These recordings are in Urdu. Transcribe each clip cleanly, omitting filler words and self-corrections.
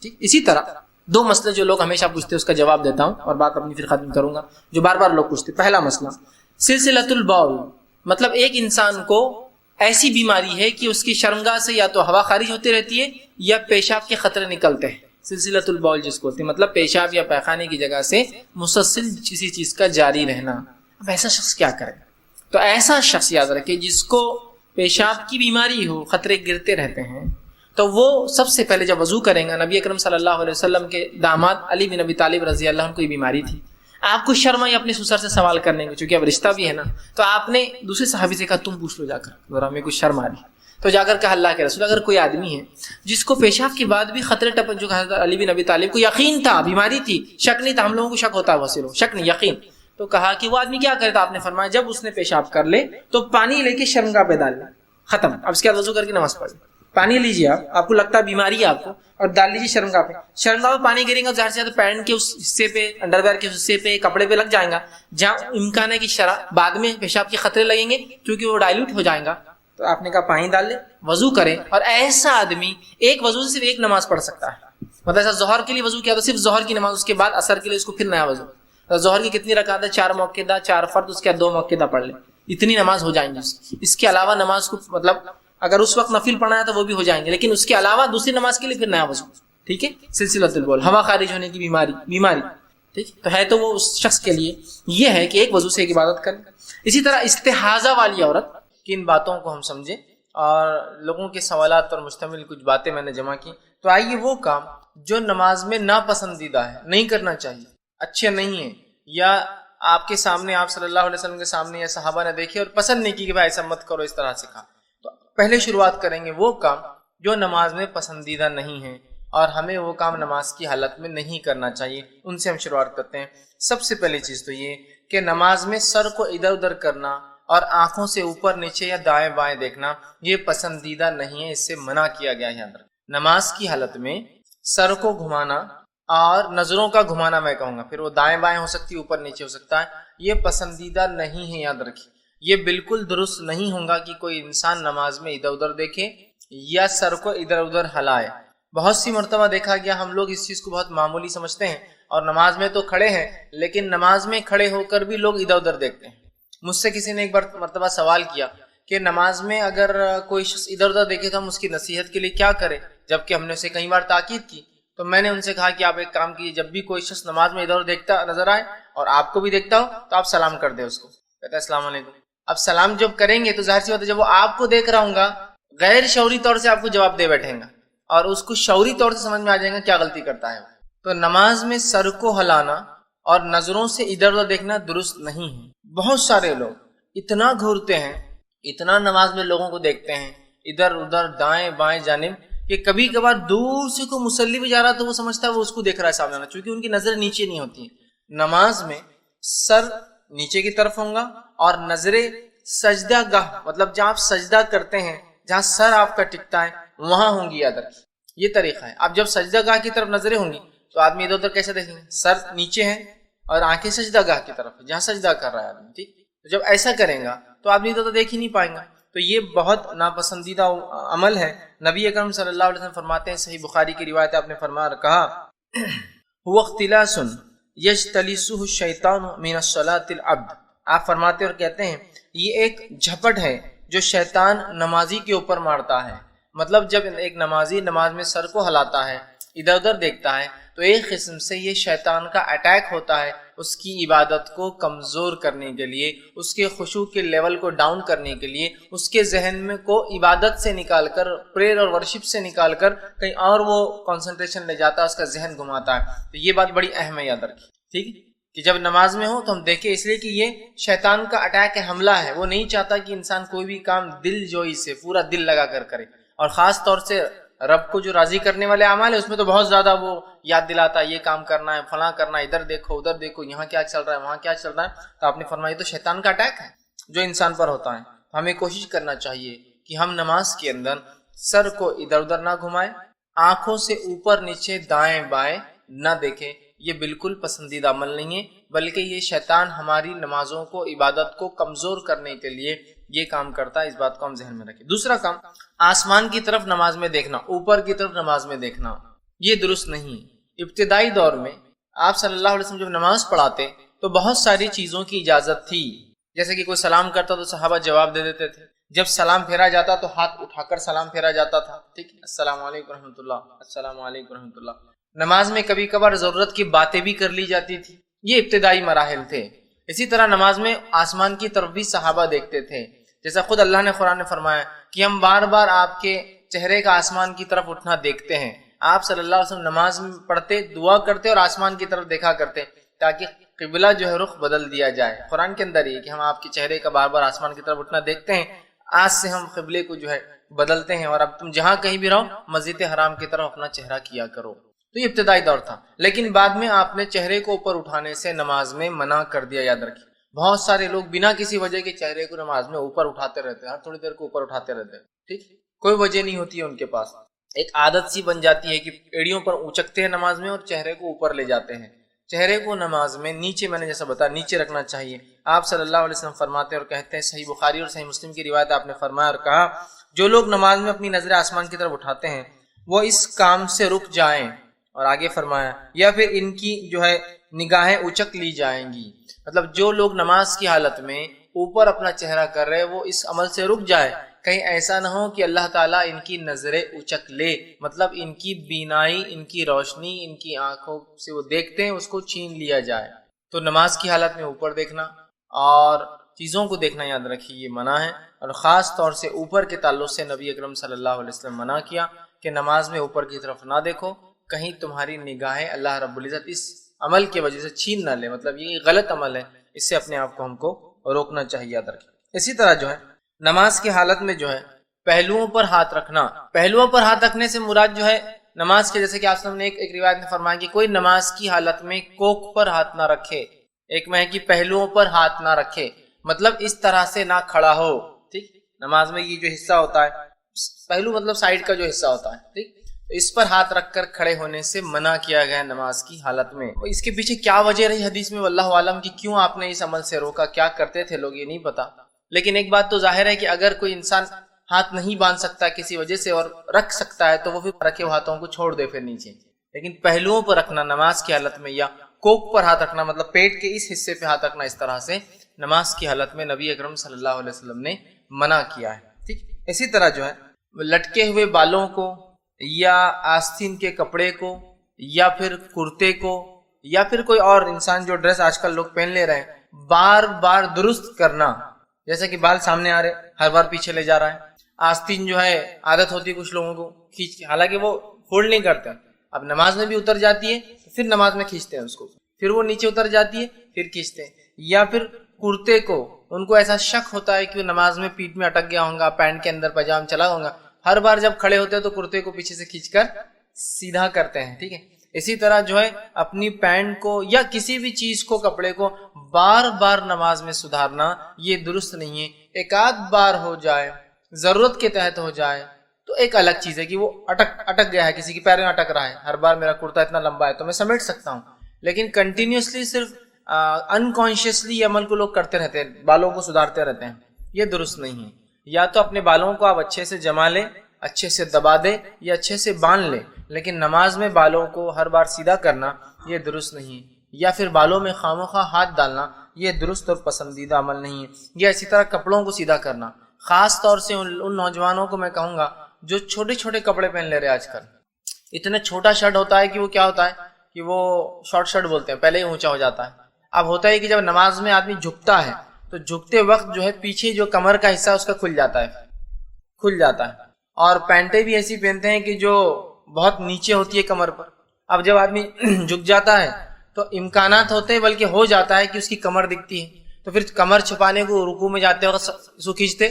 ٹھیک. اسی طرح دو مسئلے جو لوگ ہمیشہ پوچھتے ہیں اس کا جواب دیتا ہوں اور بات اپنی پھر ختم کروں گا، جو بار بار لوگ پوچھتے. پہلا مسئلہ سلسلۃ البول، مطلب ایک انسان کو ایسی بیماری ہے کہ اس کی شرمگاہ سے یا تو ہوا خارج ہوتی رہتی ہے یا پیشاب کے خطرے نکلتے ہیں. سلسلۃ البول جس کو ہوتی ہے، مطلب پیشاب یا پیخانے کی جگہ سے مسلسل کسی چیز کا جاری رہنا. اب ایسا شخص کیا کرے؟ تو ایسا شخص یاد رکھے جس کو پیشاب کی بیماری ہو، خطرے گرتے رہتے ہیں، تو وہ سب سے پہلے جب وضو کریں گا، نبی اکرم صلی اللہ علیہ وسلم کے داماد علی بن ابی طالب رضی اللہ عنہ کو یہ بیماری تھی. آپ کو شرم آئی اپنے سسر سے سوال کرنے میں، چونکہ اب رشتہ بھی ہے نا، تو آپ نے دوسرے صحابی سے کہا تم پوچھ لو جا کر، ذرا ہمیں کچھ شرم آ رہی. تو جا کر کہا اللہ کے رسول اگر کوئی آدمی ہے جس کو پیشاب کے بعد بھی خطرے ٹپک، جو حضرت علی بن ابی طالب کو یقین تھا بیماری تھی، شک نہیں تھا، ہم لوگوں کو شک ہوتا ہے وہ صرف شک نہیں یقین، تو کہا کہ وہ آدمی کیا کرے؟ تو آپ نے فرمایا جب اس نے پیشاب کر لے تو پانی لے کے شرمگاہ پہ ڈال لے، ختم. اب اس کے بعد وضو کر کے نماز پڑھ. پانی لیجیے، آپ کو لگتا ہے بیماری ہے آپ کو، اور ڈال لیجیے شرمگاہ پہ. شرمگاہ پہ پانی گرے گا ظاہر سے زیادہ پینٹ کے اس حصے پہ، انڈر ویئر کے حصے پہ، کپڑے پہ لگ جائیں گا جہاں امکان ہے کہ بعد میں پیشاب کے خطرے لگیں گے کیونکہ وہ ڈائلوٹ ہو جائیں گا. تو آپ نے کہا پانی ڈال لے، وضو کرے. اور ایسا آدمی ایک وضو سے صرف ایک نماز پڑھ سکتا ہے. مطلب ایسا ظہر کے لیے وضو کیا تو صرف ظہر کی نماز، اس کے بعد عصر کے لیے اس کو پھر نیا وضو. ظہر کی کتنی رکعت ہے؟ 4 موقعہ، 4 فرض، اس کے بعد 2 موقعہ پڑھ لے، اتنی نماز ہو جائیں گی. اس کے علاوہ نماز کو مطلب اگر اس وقت نفل پڑھنا ہے تو وہ بھی ہو جائیں گے، لیکن اس کے علاوہ دوسری نماز کے لیے پھر نیا وضو. ٹھیک ہے. سلسلۃ البول، ہوا خارج ہونے کی بیماری ٹھیک تو ہے، تو وہ اس شخص کے لیے یہ ہے کہ ایک وضو سے ایک عبادت کرے. اسی طرح استحاضہ والی عورت کی ان باتوں کو ہم سمجھیں، اور لوگوں کے سوالات پر مشتمل کچھ باتیں میں نے جمع کی. تو آئیے وہ کام جو نماز میں ناپسندیدہ ہے، نہیں کرنا چاہیے، اچھے نہیں ہیں، یا آپ کے سامنے، آپ صلی اللہ علیہ وسلم کے سامنے یا صحابہ نے دیکھے اور پسند نہیں کی کہ بھائی ایسا مت کرو، اس طرح سے کہا. تو پہلے شروعات کریں گے وہ کام جو نماز میں پسندیدہ نہیں ہیں اور ہمیں وہ کام نماز کی حالت میں نہیں کرنا چاہیے. ان سے ہم شروعات کرتے ہیں. سب سے پہلی چیز تو یہ کہ نماز میں سر کو ادھر ادھر کرنا اور آنکھوں سے اوپر نیچے یا دائیں بائیں دیکھنا یہ پسندیدہ نہیں ہے، اس سے منع کیا گیا ہے. نماز کی حالت میں سر کو گھمانا اور نظروں کا گھمانا، میں کہوں گا پھر وہ دائیں بائیں ہو سکتی ہے، اوپر نیچے ہو سکتا ہے، یہ پسندیدہ نہیں ہے. یاد رکھیے یہ بالکل درست نہیں ہوگا کہ کوئی انسان نماز میں ادھر ادھر دیکھے یا سر کو ادھر ادھر ہلائے. بہت سی مرتبہ دیکھا گیا ہم لوگ اس چیز کو بہت معمولی سمجھتے ہیں اور نماز میں تو کھڑے ہیں، لیکن نماز میں کھڑے ہو کر بھی لوگ ادھر ادھر دیکھتے ہیں. مجھ سے کسی نے ایک بار مرتبہ سوال کیا کہ نماز میں اگر کوئی شخص ادھر ادھر دیکھے تو ہم اس کی نصیحت کے لیے کیا کریں، جبکہ ہم نے اسے کئی بار تاکید کی. تو میں نے ان سے کہا کہ آپ ایک کام کیجیے، جب بھی کوئی شخص نماز میں ادھر ادھر دیکھتا نظر آئے اور آپ کو بھی دیکھتا ہو تو آپ سلام کر دیں اس کو. کہتا ہے السلام علیکم. اب سلام جب کریں گے تو ظاہر سی بات ہے جب وہ آپ کو دیکھ رہا ہوں گا غیر شعوری طور سے آپ کو جواب دے بیٹھیں گا اور اس کو شعوری طور سے سمجھ میں آ جائے گا کیا غلطی کرتا ہے. تو نماز میں سر کو ہلانا اور نظروں سے ادھر ادھر دیکھنا درست نہیں ہے. بہت سارے لوگ اتنا گھورتے ہیں، اتنا نماز میں لوگوں کو دیکھتے ہیں ادھر ادھر دائیں بائیں جانب، کہ کبھی کبھار دور سے کوئی مصلی بھی جا رہا تو وہ سمجھتا ہے وہ اس کو دیکھ رہا ہے سامنے، چونکہ ان کی نظر نیچے نہیں ہوتی ہے. نماز میں سر نیچے کی طرف ہوں گا اور نظریں سجدہ گاہ، مطلب جہاں آپ سجدہ کرتے ہیں، جہاں سر آپ کا ٹکتا ہے وہاں ہوں گی. یاد رکھیے یہ طریقہ ہے. اب جب سجدہ گاہ کی طرف نظریں ہوں گی تو آدمی ادھر ادھر کیسے دیکھیں گے؟ سر نیچے ہے اور آنکھیں سجدہ گاہ کی طرف جہاں سجدہ کر رہا ہے آدمی. ٹھیک. جب ایسا کریں گا تو آدمی ادھر ادھر دیکھ ہی نہیں پائیں گا. تو یہ بہت ناپسندیدہ عمل ہے. نبی اکرم صلی اللہ علیہ وسلم فرماتے ہیں، صحیح بخاری کی روایت ہے، آپ نے فرمایا کہا هو اختلاس یجتلسہ الشیطان من الصلاۃ العبد. آپ فرماتے اور کہتے ہیں یہ ایک جھپٹ ہے جو شیطان نمازی کے اوپر مارتا ہے. مطلب جب ایک نمازی نماز میں سر کو ہلاتا ہے، ادھر ادھر دیکھتا ہے، تو ایک قسم سے یہ شیطان کا اٹیک ہوتا ہے اس کی عبادت کو کمزور کرنے کے لیے، اس کے خشوع کے لیول کو ڈاؤن کرنے کے لیے، اس کے ذہن میں کو عبادت سے نکال کر، پریئر اور ورشپ سے نکال کر کہیں اور وہ کنسنٹریشن لے جاتا ہے، اس کا ذہن گھماتا ہے. تو یہ بات بڑی اہم ہے، یاد رکھیے. ٹھیک ہے کہ جب نماز میں ہو تو ہم دیکھیں، اس لیے کہ یہ شیطان کا اٹیک ہے، حملہ ہے. وہ نہیں چاہتا کہ انسان کوئی بھی کام دل جوئی سے پورا دل لگا کر کرے، اور خاص طور سے رب کو جو راضی کرنے والے اعمال ہے اس میں تو بہت زیادہ وہ یاد دلاتا ہے یہ کام کرنا ہے، فلاں کرنا ہے، ادھر دیکھو ادھر دیکھو، یہاں کیا چل رہا ہے وہاں کیا چل رہا ہے. تو آپ نے فرمایا تو شیطان کا اٹیک ہے جو انسان پر ہوتا ہے. ہمیں کوشش کرنا چاہیے کہ ہم نماز کے اندر سر کو ادھر ادھر نہ گھمائیں، آنکھوں سے اوپر نیچے دائیں بائیں نہ دیکھیں. یہ بالکل پسندیدہ عمل نہیں ہے، بلکہ یہ شیطان ہماری نمازوں کو، عبادت کو کمزور کرنے کے لیے یہ کام کرتا ہے. اس بات کو ہم ذہن میں رکھیں. دوسرا کام، آسمان کی طرف نماز میں دیکھنا، اوپر کی طرف نماز میں دیکھنا. یہ درست نہیں۔ ابتدائی دور میں آپ صلی اللہ علیہ وسلم جب نماز پڑھاتے تو بہت ساری چیزوں کی اجازت تھی، جیسے کہ کوئی سلام کرتا تو صحابہ جواب دے دیتے تھے، جب سلام پھیرا جاتا تو ہاتھ اٹھا کر سلام پھیرا جاتا تھا، ٹھیک، السلام علیکم رحمۃ اللہ، السلام علیکم رحمۃ اللہ۔ نماز میں کبھی کبھار ضرورت کی باتیں بھی کر لی جاتی تھی، یہ ابتدائی مراحل تھے۔ اسی طرح نماز میں آسمان کی طرف بھی صحابہ دیکھتے تھے، جیسا خود اللہ نے قرآن میں فرمایا کہ ہم بار بار آپ کے چہرے کا آسمان کی طرف اٹھنا دیکھتے ہیں۔ آپ صلی اللہ علیہ وسلم نماز میں پڑھتے، دعا کرتے اور آسمان کی طرف دیکھا کرتے تاکہ قبلہ جو ہے رخ بدل دیا جائے۔ قرآن کے اندر یہ کہ ہم آپ کے چہرے کا بار بار آسمان کی طرف اٹھنا دیکھتے ہیں، آج سے ہم قبلے کو جو ہے بدلتے ہیں، اور اب تم جہاں کہیں بھی رہو مسجد حرام کی طرف اپنا چہرہ کیا کرو۔ تو یہ ابتدائی دور تھا، لیکن بعد میں آپ نے چہرے کو اوپر اٹھانے سے نماز میں منع کر دیا۔ یاد رکھیے بہت سارے لوگ بنا کسی وجہ کے چہرے کو نماز میں اوپر اٹھاتے رہتے ہیں، ہر تھوڑی دیر کو اوپر اٹھاتے رہتے ہیں، ٹھیک، کوئی وجہ نہیں ہوتی ہے ان کے پاس، ایک عادت سی بن جاتی ہے کہ ایڑیوں پر اونچکتے ہیں نماز میں اور چہرے کو اوپر لے جاتے ہیں۔ چہرے کو نماز میں نیچے، میں نے جیسا بتایا نیچے رکھنا چاہیے۔ آپ صلی اللہ علیہ وسلم فرماتے اور کہتے ہیں، صحیح بخاری اور صحیح مسلم کی روایت آپ نے فرمایا اور کہا، جو لوگ نماز میں اپنی نظریں آسمان کی طرف اٹھاتے ہیں وہ اس کام سے رک جائیں، اور آگے فرمایا یا پھر ان کی جو ہے نگاہیں اچک لی جائیں گی۔ مطلب جو لوگ نماز کی حالت میں اوپر اپنا چہرہ کر رہے وہ اس عمل سے رک جائے، کہیں ایسا نہ ہو کہ اللہ تعالیٰ ان کی نظریں اچک لے، مطلب ان کی بینائی، ان کی روشنی، ان کی آنکھوں سے وہ دیکھتے ہیں اس کو چھین لیا جائے۔ تو نماز کی حالت میں اوپر دیکھنا اور چیزوں کو دیکھنا یاد رکھیے یہ منع ہے، اور خاص طور سے اوپر کے تعلق سے نبی اکرم صلی اللہ علیہ وسلم منع کیا کہ نماز میں اوپر کی طرف نہ دیکھو، کہیں تمہاری نگاہیں اللہ رب العزت اس عمل کی وجہ سے چھین نہ لے، مطلب یہ غلط عمل ہے، اس سے اپنے آپ کو ہم کو روکنا چاہیے، یاد رکھیں۔ اسی طرح جو ہے نماز کی حالت میں جو ہے پہلوؤں پر ہاتھ رکھنا، پہلوؤں پر ہاتھ رکھنے سے مراد جو ہے نماز کے، جیسے کہ آپ نے ایک روایت میں فرمایا کہ کوئی نماز کی حالت میں کوکھ پر ہاتھ نہ رکھے، ایک میں ہے کہ پہلوؤں پر ہاتھ نہ رکھے، مطلب اس طرح سے نہ کھڑا ہو، ٹھیک، نماز میں یہ جو حصہ ہوتا ہے پہلو مطلب سائیڈ کا جو حصہ ہوتا ہے، ٹھیک، اس پر ہاتھ رکھ کر کھڑے ہونے سے منع کیا گیا نماز کی حالت میں۔ اس کے پیچھے کیا وجہ رہی حدیث میں واللہ عالم کی کیوں آپ نے اس عمل سے روکا، کیا کرتے تھے لوگ یہ نہیں پتا، لیکن ایک بات تو ظاہر ہے کہ اگر کوئی انسان ہاتھ نہیں باندھ سکتا کسی وجہ سے اور رکھ سکتا ہے تو وہ پھر رکھے ہاتھوں کو چھوڑ دے پھر نیچے، لیکن پہلوؤں پر رکھنا نماز کی حالت میں یا کوک پر ہاتھ رکھنا مطلب پیٹ کے اس حصے پہ ہاتھ رکھنا، اس طرح سے نماز کی حالت میں نبی اکرم صلی اللہ علیہ وسلم نے منع کیا ہے، ٹھیک۔ اسی طرح جو ہے لٹکے ہوئے بالوں کو یا آستین کے کپڑے کو یا پھر کرتے کو یا پھر کوئی اور انسان جو ڈریس آج کل لوگ پہن لے رہے ہیں بار بار درست کرنا، جیسے کہ بال سامنے آ رہے ہر بار پیچھے لے جا رہا ہے، آستین جو ہے عادت ہوتی ہے کچھ لوگوں کو کھینچ کے، حالانکہ وہ فولڈ نہیں کرتے، اب نماز میں بھی اتر جاتی ہے پھر نماز میں کھینچتے ہیں اس کو، پھر وہ نیچے اتر جاتی ہے پھر کھینچتے ہیں، یا پھر کرتے کو ان کو ایسا شک ہوتا ہے کہ وہ نماز میں پیٹ میں اٹک گیا ہوگا، پینٹ کے اندر پاجام چلا ہوگا، ہر بار جب کھڑے ہوتے ہیں تو کرتے کو پیچھے سے کھینچ کر سیدھا کرتے ہیں، ٹھیک ہے۔ اسی طرح جو ہے اپنی پینٹ کو یا کسی بھی چیز کو، کپڑے کو بار بار نماز میں سدھارنا یہ درست نہیں ہے، ایک آدھ بار ہو جائے، ضرورت کے تحت ہو جائے تو ایک الگ چیز ہے کہ وہ اٹک گیا ہے، کسی کے پیر میں اٹک رہا ہے، ہر بار میرا کرتا اتنا لمبا ہے تو میں سمیٹ سکتا ہوں، لیکن کنٹینیوسلی صرف انکانشیسلی یہ عمل کو لوگ کرتے رہتے ہیں، بالوں کو سدھارتے رہتے ہیں، یہ درست نہیں ہے۔ یا تو اپنے بالوں کو آپ اچھے سے جما لیں، اچھے سے دبا دیں یا اچھے سے باندھ لیں، لیکن نماز میں بالوں کو ہر بار سیدھا کرنا یہ درست نہیں ہے، یا پھر بالوں میں خواہ ہاتھ ڈالنا یہ درست اور پسندیدہ عمل نہیں ہے، یا اسی طرح کپڑوں کو سیدھا کرنا، خاص طور سے ان نوجوانوں کو میں کہوں گا جو چھوٹے چھوٹے کپڑے پہن لے رہے آج کل، اتنا چھوٹا شرٹ ہوتا ہے کہ وہ کیا ہوتا ہے کہ وہ شارٹ شرٹ بولتے ہیں، پہلے ہی اونچا ہو جاتا ہے۔ اب ہوتا ہے کہ جب نماز میں آدمی جھکتا ہے تو جھکتے وقت جو ہے پیچھے جو کمر کا حصہ اس کا کھل جاتا ہے، اور پینٹیں بھی ایسی پہنتے ہیں کہ جو بہت نیچے ہوتی ہے کمر پر۔ اب جب آدمی جھک جاتا ہے تو امکانات ہوتے ہیں، بلکہ ہو جاتا ہے کہ اس کی کمر دکھتی ہے، تو پھر کمر چھپانے کو رکوع میں جاتے وقت اس کو کھینچتے،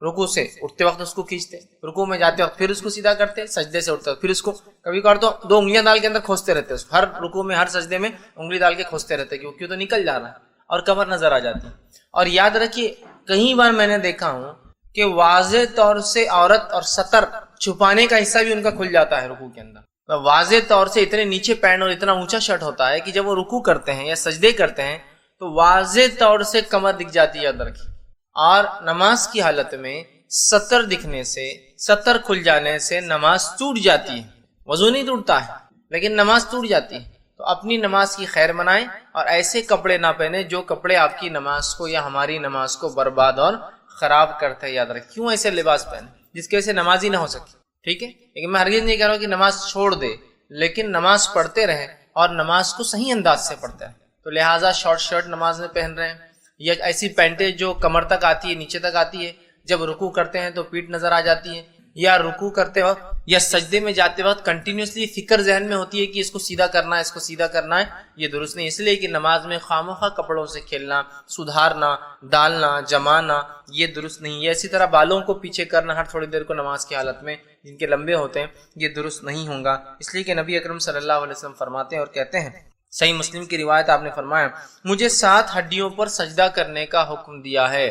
رکوع سے اٹھتے وقت اس کو کھینچتے، رکوع میں جاتے وقت پھر اس کو سیدھا کرتے، سجدے سے اٹھتے وقت پھر اس کو کبھی کبھار تو 2 انگلیاں ڈال کے اندر کھوستے رہتے ہیں، ہر رکوع میں ہر سجدے میں انگلی ڈال کے کھوستے رہتے کہ وہ کیوں تو نکل جا رہا ہے اور کمر نظر آ جاتی ہے۔ اور یاد رکھیے کئی بار میں نے دیکھا ہوں کہ واضح طور سے عورت اور سطر چھپانے کا حصہ بھی ان کا کھل جاتا ہے رکوع کے اندر، واضح طور سے اتنے نیچے پینٹ اور اتنا اونچا شرٹ ہوتا ہے کہ جب وہ رکوع کرتے ہیں یا سجدے کرتے ہیں تو واضح طور سے کمر دکھ جاتی ہے، یاد رکھیے۔ اور نماز کی حالت میں سطر دکھنے سے، سطر کھل جانے سے نماز ٹوٹ جاتی ہے، وضو نہیں ٹوٹتا ہے، لیکن نماز ٹوٹ جاتی ہے، تو اپنی نماز کی خیر منائیں اور ایسے کپڑے نہ پہنے جو کپڑے آپ کی نماز کو یا ہماری نماز کو برباد اور خراب کرتے ہیں۔ یاد رکھ، کیوں ایسے لباس پہنے جس کی وجہ سے نماز ہی نہ ہو سکے، ٹھیک ہے؟ لیکن میں ہرگز نہیں کہہ رہا ہوں کہ نماز چھوڑ دے، لیکن نماز پڑھتے رہیں اور نماز کو صحیح انداز سے پڑھتے ہیں۔ تو لہٰذا شارٹ شرٹ نماز میں پہن رہے ہیں یا ایسی پینٹیں جو کمر تک آتی ہے، نیچے تک آتی ہے، جب رکوع کرتے ہیں تو پیٹھ نظر آ جاتی ہے، یا رکوع کرتے وقت یا سجدے میں جاتے وقت کنٹینیوسلی فکر ذہن میں ہوتی ہے کہ اس کو سیدھا کرنا ہے، اس کو سیدھا کرنا ہے، یہ درست نہیں۔ اس لیے کہ نماز میں خواہ کپڑوں سے کھیلنا، سدھارنا، ڈالنا، جمانا، یہ درست نہیں ہے۔ اسی طرح بالوں کو پیچھے کرنا ہر تھوڑی دیر کو نماز کی حالت میں، جن کے لمبے ہوتے ہیں، یہ درست نہیں ہوگا۔ اس لیے کہ نبی اکرم صلی اللہ علیہ وسلم فرماتے ہیں اور کہتے ہیں، صحیح مسلم کی روایت، آپ نے فرمایا، مجھے 7 ہڈیوں پر سجدہ کرنے کا حکم دیا ہے،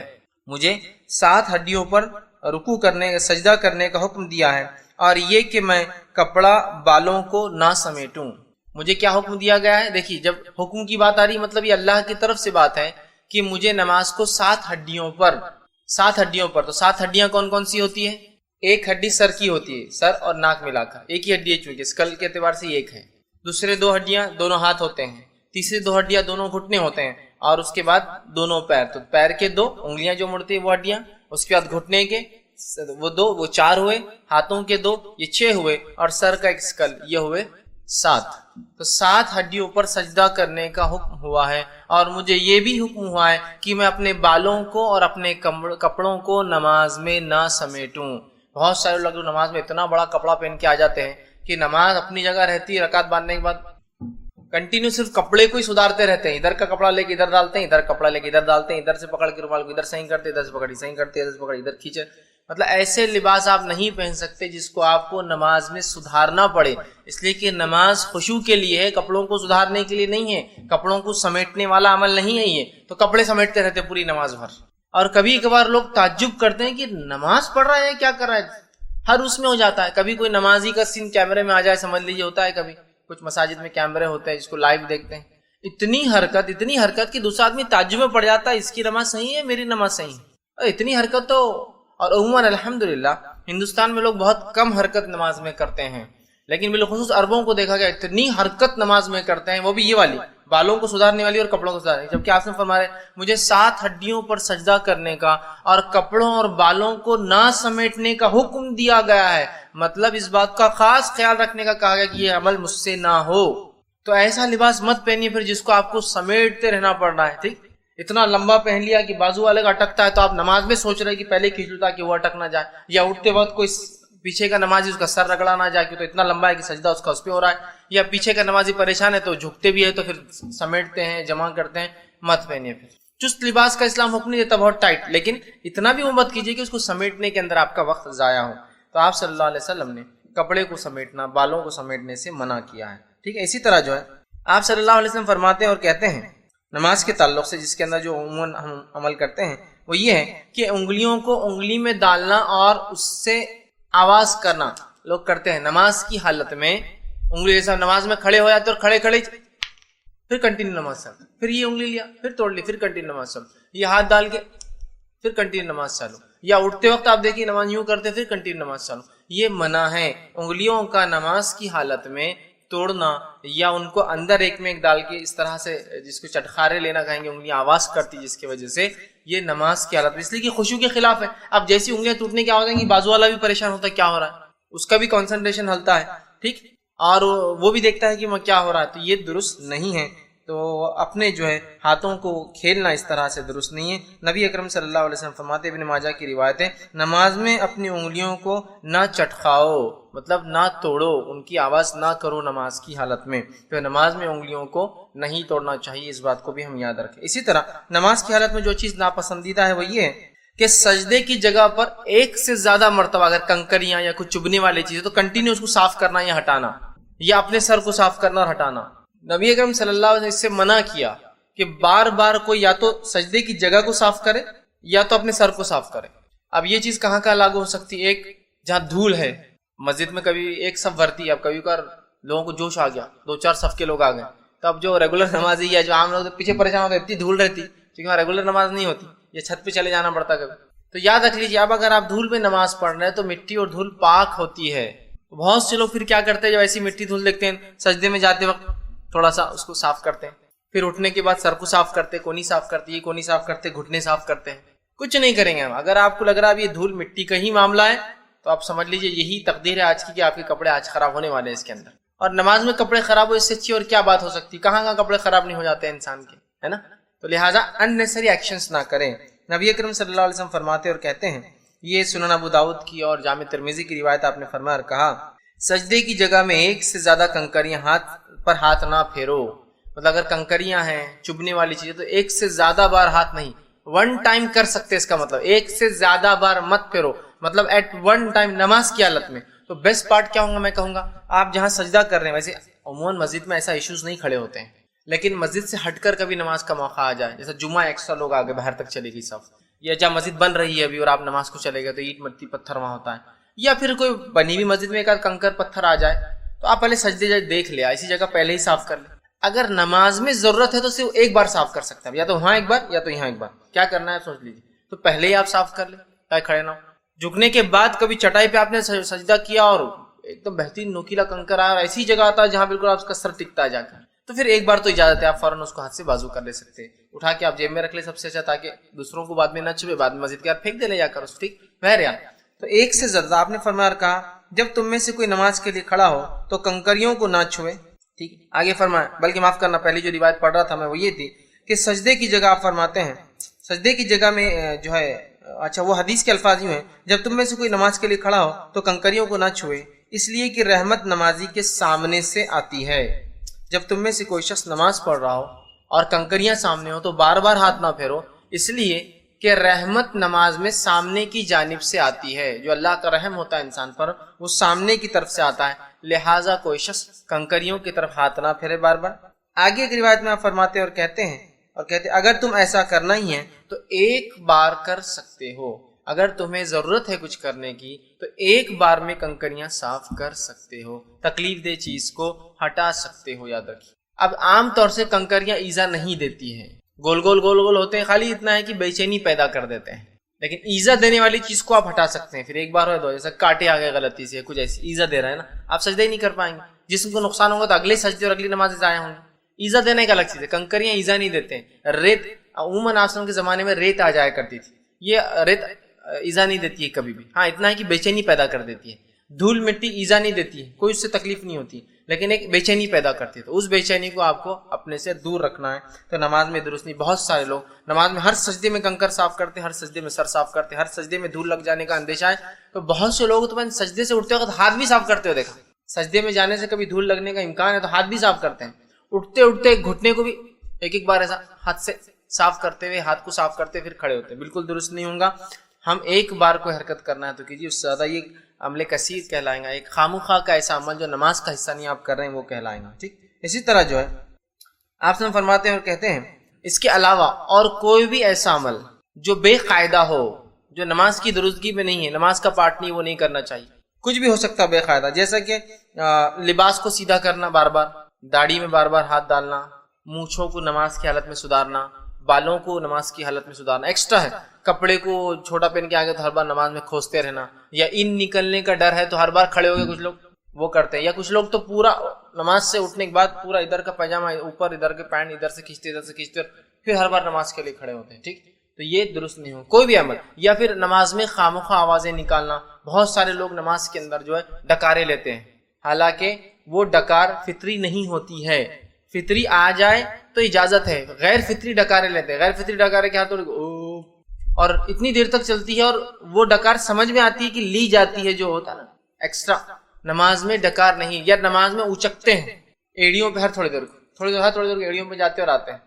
مجھے 7 ہڈیوں پر رکوع کرنے، سجدہ کرنے کا حکم دیا ہے، اور یہ کہ میں کپڑا بالوں کو نہ سمیٹوں۔ مجھے کیا حکم دیا گیا ہے؟ دیکھیے، جب حکم کی بات آ رہی مطلب یہ اللہ کی طرف سے بات ہے کہ مجھے نماز کو 7 ہڈیوں پر، تو 7 ہڈیاں کون کون سی ہوتی ہے؟ ایک ہڈی سر کی ہوتی ہے، سر اور ناک ملا کر ایک ہی ہڈی ہے، چونکہ اسکل کے اعتبار سے ایک ہے۔ دوسرے 2 ہڈیاں دونوں ہاتھ ہوتے ہیں، تیسری 2 ہڈیاں دونوں گھٹنے ہوتے ہیں، اور اس کے بعد دونوں پیر، تو پیر کے 2 انگلیاں جو مڑتی ہیں وہ ہڈیاں، اس کے بعد گھٹنے کے وہ 2، وہ 4 ہوئے، ہاتھوں کے 2، یہ 6 ہوئے، اور سر کا ایک اسکل، یہ ہوئے 7۔ تو 7 ہڈیوں پر سجدہ کرنے کا حکم ہوا ہے، اور مجھے یہ بھی حکم ہوا ہے کہ میں اپنے بالوں کو اور اپنے کپڑوں کو نماز میں نہ سمیٹوں۔ بہت سارے لوگ نماز میں اتنا بڑا کپڑا پہن کے آ جاتے ہیں کہ نماز اپنی جگہ رہتی ہے، رکعت باندھنے کے بعد کنٹینیو صرف کپڑے کو ہی سدھارتے رہتے ہیں، ادھر کا کپڑا لے کے ادھر ڈالتے ہیں، ادھر کپڑا لے کے ادھر ڈالتے ہیں، ادھر سے پکڑ کے رومال کو ادھر صحیح کرتے، ادھر سے پکڑی صحیح کرتے، ادھر سے پکڑی ادھر کھینچے۔ مطلب ایسے لباس آپ نہیں پہن سکتے جس کو آپ کو نماز میں سدھارنا پڑے، اس لیے کہ نماز خشوع کے لیے ہے، کپڑوں کو سدھارنے کے لیے نہیں ہے، کپڑوں کو سمیٹنے والا عمل نہیں ہے یہ، تو کپڑے سمیٹتے رہتے پوری نماز بھر۔ اور کبھی کبھار لوگ تعجب کرتے ہیں کہ نماز پڑھ رہا ہے کیا کر رہا ہے، ہر اس میں ہو جاتا ہے۔ کبھی کوئی نمازی کا سین کیمرے میں آ جائے، سمجھ لیجیے ہوتا ہے، کبھی کچھ مساجد میں کیمرے ہوتے ہیں جس کو لائیو دیکھتے ہیں، اتنی حرکت کہ دوسرا آدمی تعجب میں پڑ جاتا ہے، اس کی نماز صحیح ہے، میری نماز صحیح ہے، اتنی حرکت تو۔ اور عموماً الحمدللہ ہندوستان میں لوگ بہت کم حرکت نماز میں کرتے ہیں، لیکن بالخصوص عربوں کو دیکھا گیا اتنی حرکت نماز میں کرتے ہیں، وہ بھی یہ والی، بالوں کو سدھارنے والی اور کپڑوں کو سدھارنے، جبکہ آپ نے فرمایا مجھے 7 ہڈیوں پر سجدہ کرنے کا اور کپڑوں اور بالوں کو نہ سمیٹنے کا حکم دیا گیا ہے۔ مطلب اس بات کا خاص خیال رکھنے کا کہا گیا کہ یہ عمل مجھ سے نہ ہو۔ تو ایسا لباس مت پہنیے پھر جس کو آپ کو سمیٹتے رہنا پڑ رہا ہے، ٹھیک؟ اتنا لمبا پہن لیا کہ بازو والے کا اٹکتا ہے تو آپ نماز میں سوچ رہے کہ پہلے کھینچ لوں تاکہ وہ اٹک نہ جائے، یا اٹھتے وقت کوئی پیچھے کا نمازی اس کا سر رگڑا نہ جائے کہ تو اتنا لمبا ہے کہ سجدہ اس کا اس پہ ہو رہا ہے، یا پیچھے کا نمازی پریشان ہے تو جھکتے بھی ہے تو پھر سمیٹتے ہیں، جمع کرتے ہیں، مت پہنیے پھر۔ چست لباس کا اسلام حکم نہیں دیتا بہت ٹائٹ، لیکن اتنا بھی وہ مت کیجیے کہ اس کو سمیٹنے کے اندر آپ کا وقت ضائع ہو۔ تو آپ صلی اللہ علیہ وسلم نے کپڑے کو سمیٹنا، بالوں کو سمیٹنے سے منع کیا ہے، ٹھیک ہے؟ اسی طرح جو ہے آپ صلی اللہ علیہ وسلم فرماتے ہیں اور کہتے ہیں نماز کے تعلق سے، جس کے اندر جو عموماً ہم عمل کرتے ہیں وہ یہ ہے کہ انگلیوں کو انگلی میں ڈالنا اور اس سے آواز کرنا لوگ کرتے ہیں نماز کی حالت میں۔ انگلی جیسا نماز میں کھڑے ہو جاتے اور کھڑے پھر کنٹینیو نماز چلو، پھر یہ انگلی لیا پھر توڑ لی، پھر کنٹینیو نماز چلو، یہ ہاتھ ڈال کے پھر کنٹینیو نماز چلو، یا اٹھتے وقت آپ دیکھیے نماز یوں کرتے پھر کنٹینیو نماز چلو، یہ منع ہے۔ انگلیوں کا نماز کی حالت میں توڑنا یا ان کو اندر ایک میں ایک ڈال کے اس طرح سے، جس کو چٹخارے لینا کہیں گے، انگلیاں آواز کرتی جس کی وجہ سے، یہ نماز کی حالت میں، اس لیے کہ خشوع کے خلاف ہے۔ اب جیسی انگلیاں ٹوٹنے کی آواز آئیں گی، بازو والا بھی پریشان ہوتا ہے کیا ہو رہا ہے، اس کا بھی کنسنٹریشن ہلتا ہے، ٹھیک، اور وہ بھی دیکھتا ہے کہ وہ کیا ہو رہا ہے، تو یہ درست نہیں ہے۔ تو اپنے جو ہے ہاتھوں کو کھیلنا اس طرح سے درست نہیں ہے۔ نبی اکرم صلی اللہ علیہ وسلم فرماتے، ابن ماجہ کی روایت ہے، نماز میں اپنی انگلیوں کو نہ چٹخاؤ، مطلب نہ توڑو، ان کی آواز نہ کرو نماز کی حالت میں۔ تو نماز میں انگلیوں کو نہیں توڑنا چاہیے، اس بات کو بھی ہم یاد رکھیں۔ اسی طرح نماز کی حالت میں جو چیز ناپسندیدہ ہے وہ یہ ہے کہ سجدے کی جگہ پر ایک سے زیادہ مرتبہ اگر کنکریاں یا کچھ چبھنے والی چیزیں تو کنٹینیو اس کو صاف کرنا یا ہٹانا، یا اپنے سر کو صاف کرنا اور ہٹانا۔ نبی اکرم صلی اللہ علیہ وسلم نے اس سے منع کیا کہ بار بار کوئی یا تو سجدے کی جگہ کو صاف کرے یا تو اپنے سر کو صاف کرے۔ اب یہ چیز کہاں کہاں لاگو ہو سکتی ہے؟ ایک جہاں دھول ہے، مسجد میں کبھی ایک صف بھرتی ہے، اب کبھی کبھار لوگوں کو جوش آ گیا، 2-4 صف کے لوگ آ گئے، تو اب جو ریگولر نمازی یا جو عام لوگ پیچھے پریشان ہوتے اتنی دھول رہتی کیونکہ وہاں ریگولر نماز نہیں ہوتی، یہ چھت پہ چلے جانا پڑتا کبھی۔ تو یاد رکھ لیجیے، اب اگر آپ دھول پہ نماز پڑھ رہے ہیں تو مٹی اور دھول پاک ہوتی ہے، بہت سے لوگ پھر کیا کرتے ہیں، جب ایسی مٹی دھول دیکھتے ہیں سجدے میں جاتے وقت تھوڑا سا اس کو صاف کرتے ہیں، پھر اٹھنے کے بعد سر کو صاف کرتے، کونی صاف کرتے، یہ کونی صاف کرتے، گھٹنے صاف کرتے ہیں. کچھ نہیں کریں گے ہم. اگر آپ کو لگ رہا ہے اب یہ دھول مٹی کا ہی معاملہ ہے تو آپ سمجھ لیجئے یہی تقدیر ہے آج کی کہ آپ کے کپڑے آج خراب ہونے والے ہیں اس کے اندر. اور نماز میں کپڑے خراب ہو اس سے اچھی اور کیا بات ہو سکتی؟ کہاں کپڑے خراب نہیں ہو جاتے ہیں انسان کے، ہے نا؟ تو لہٰذا unnecessary ایکشنز نہ کریں. نبی اکرم صلی اللہ علیہ وسلم فرماتے اور کہتے ہیں، یہ سنن ابو داؤد کی اور جامع ترمذی کی روایت، آپ نے فرمایا اور کہا سجدے کی جگہ میں ایک سے زیادہ کنکریاں ہاتھ نہ پھیرو. مطلب اگر کنکریاں ہیں، چبھنے والی چیزیں، تو ایک سے زیادہ بار ہاتھ نہیں، ون ٹائم کر سکتے. اس کا مطلب ایک سے زیادہ بار مت پھیرو، مطلب ایٹ ون ٹائم نماز کی حالت میں. تو بیسٹ پارٹ کیا ہوگا؟ میں کہوں گا آپ جہاں سجدہ کر رہے ہیں، ویسے عموماً مسجد میں ایسا ایشوز نہیں کھڑے ہوتے ہیں، لیکن مسجد سے ہٹ کر کبھی نماز کا موقع آ جائے، جیسا جمعہ ایکسٹرا لوگ آگے باہر تک چلے گی صف، یا جہاں مسجد بن رہی ہے ابھی اور آپ نماز کو چلے گئے تو اینٹ مٹی پتھر وہاں ہوتا ہے، یا پھر کوئی بنی ہوئی مسجد میں ایک کنکر پتھر آ جائے، تو آپ پہلے سجدے دیکھ لیا، اسی جگہ پہلے ہی صاف کر لیں. اگر نماز میں ضرورت ہے تو صرف ایک بار صاف کر سکتے ہیں، یا تو وہاں ایک بار یا تو یہاں ایک بار. کیا کرنا ہے سوچ لیجیے. تو پہلے ہی آپ صاف کر لیں تاکہ کھڑے نہ ہو. جھکنے کے بعد کبھی چٹائی پہ آپ نے سجدہ کیا اور ایک دم بہترین نوکیلا کنکر آیا اور ایسی جگہ آتا ہے جہاں بالکل آپ کا سر ٹکتا ہے جا کر، تو پھر ایک بار تو اجازت ہے، آپ فوراً اس کو ہاتھ سے بازو کر لے سکتے ہیں، اٹھا کے آپ جیب میں رکھ لیں سب سے اچھا، تاکہ دوسروں کو بعد میں نہ چھپے، بعد میں مسجد کے بعد پھینک دے لے جا کر اس. ٹھیک بہرحال. تو ایک سے زیادہ آپ نے فرمایا اور کہا جب تم میں سے کوئی نماز کے لیے کھڑا ہو تو کنکریوں کو نہ چھوئے. ٹھیک آگے فرمایا، بلکہ معاف کرنا، پہلی جو روایت پڑھ رہا تھا میں وہ یہ تھی کہ سجدے کی جگہ آپ فرماتے ہیں، سجدے کی جگہ میں جو ہے، اچھا وہ حدیث کے الفاظ یوں ہیں، جب تم میں سے کوئی نماز کے لیے کھڑا ہو تو کنکریوں کو نہ چھوئے، اس لیے کہ رحمت نمازی کے سامنے سے آتی ہے. جب تم میں سے کوئی شخص نماز پڑھ رہا ہو اور کنکریاں سامنے ہو تو بار بار ہاتھ نہ پھیرو، اس لیے کہ رحمت نماز میں سامنے کی جانب سے آتی ہے. جو اللہ کا رحم ہوتا ہے انسان پر وہ سامنے کی طرف سے آتا ہے، لہٰذا کوئی شخص کنکریوں کی طرف ہاتھ نہ پھیرے بار بار. آگے ایک روایت میں آپ فرماتے اور کہتے ہیں اگر تم ایسا کرنا ہی ہے تو ایک بار کر سکتے ہو. اگر تمہیں ضرورت ہے کچھ کرنے کی تو ایک بار میں کنکریاں صاف کر سکتے ہو، تکلیف دہ چیز کو ہٹا سکتے ہو، یاد رکھیے. اب عام طور سے کنکریاں ایزا نہیں دیتی ہیں، گول گول ہوتے ہیں، خالی اتنا ہے کہ بے چینی پیدا کر دیتے ہیں. لیکن ایزا دینے والی چیز کو آپ ہٹا سکتے ہیں. پھر ایک بار ہو دو، جیسا کاٹے آ گئے غلطی سے، کچھ ایسی ایزا دے رہا ہے نا، آپ سجدہ ہی نہیں کر پائیں گے، جسم کو نقصان ہوگا تو اگلے سجدے اور اگلی نمازیں ضائع ہوں گی. ایزا دینے کا الگ چیز ہے، کنکریاں ایزا نہیں دیتے ہیں. ریت عموماً آسلم کے زمانے میں ریت آ جایا کرتی تھی، یہ ریت ایزا نہیں دیتی ہے کبھی بھی. ہاں اتنا ہے کہ بے چینی پیدا کر دیتی ہے. دھول مٹی ایزا نہیں دیتی ہے، کوئی اس سے تکلیف نہیں ہوتی، لیکن ایک بے چینی پیدا کرتی ہے. تو اس بے چینی کو آپ کو اپنے سے دور رکھنا ہے. تو نماز میں درست نہیں. بہت سارے لوگ نماز میں ہر سجدے میں کنکر صاف کرتے ہیں، ہر سجدے میں سر صاف کرتے ہیں، ہر سجدے میں دھول لگ جانے کا اندیشہ ہے. تو بہت سے لوگ تو میں سجدے سے اٹھتے وقت ہاتھ بھی صاف کرتے ہوئے دیکھا. سجدے میں جانے سے کبھی دھول لگنے کا امکان ہے تو ہاتھ بھی صاف کرتے ہیں. اٹھتے گھٹنے کو بھی ایک بار ایسا ہاتھ سے صاف کرتے ہوئے، ہاتھ کو صاف کرتے پھر کھڑے ہوتے ہیں. بالکل درست نہیں ہوگا. ہم ایک بار کوئی حرکت کرنا ہے تو کیجیے، اس سے زیادہ یہ عمل کثیر کہلائیں گا. ایک خامخواہ کا ایسا عمل جو نماز کا حصہ نہیں آپ کر رہے ہیں وہ کہلائیں گا. ٹھیک اسی طرح جو ہے آپ سے فرماتے ہیں اور کہتے ہیں اس کے علاوہ اور کوئی بھی ایسا عمل جو بے قاعدہ ہو، جو نماز کی درستگی میں نہیں ہے، نماز کا پارٹ نہیں، وہ نہیں کرنا چاہیے. کچھ بھی ہو سکتا ہے بے قاعدہ، جیسا کہ لباس کو سیدھا کرنا بار بار، داڑھی میں بار بار ہاتھ ڈالنا، مونچھوں کو نماز کی حالت میں سدھارنا، بالوں کو نماز کی حالت میں سدھارنا. ایکسٹرا ہے کپڑے کو چھوٹا پہن کے آگے تو ہر بار نماز میں کھوستے رہنا، یا ان نکلنے کا ڈر ہے تو ہر بار کھڑے ہو گئے، کچھ لوگ وہ کرتے ہیں. یا کچھ لوگ تو پورا نماز سے اٹھنے کے بعد پورا ادھر کا پاجامہ اوپر، ادھر کے پینٹ ادھر سے کھینچتے پھر ہر بار نماز کے لیے کھڑے ہوتے ہیں. ٹھیک تو یہ درست نہیں ہو کوئی بھی عمل. یا پھر نماز میں خامخواہ آوازیں نکالنا. بہت سارے لوگ نماز کے اندر جو ہے ڈکارے لیتے ہیں، حالانکہ وہ ڈکار فطری نہیں ہوتی ہے. فطری آ جائے تو اجازت ہے، غیر فطری ڈکارے لیتے ہیں. غیر فطری ڈکارے کیا تو اور اتنی دیر تک چلتی ہے اور وہ ڈکار سمجھ میں آتی ہے کہ لی جاتی ہے، جو ہوتا ہے نا ایکسٹرا. نماز میں ڈکار نہیں. یا نماز میں اچکتے ہیں ایڑیوں پہ، ہر تھوڑی دیر ایڑیوں پہ جاتے اور آتے ہیں.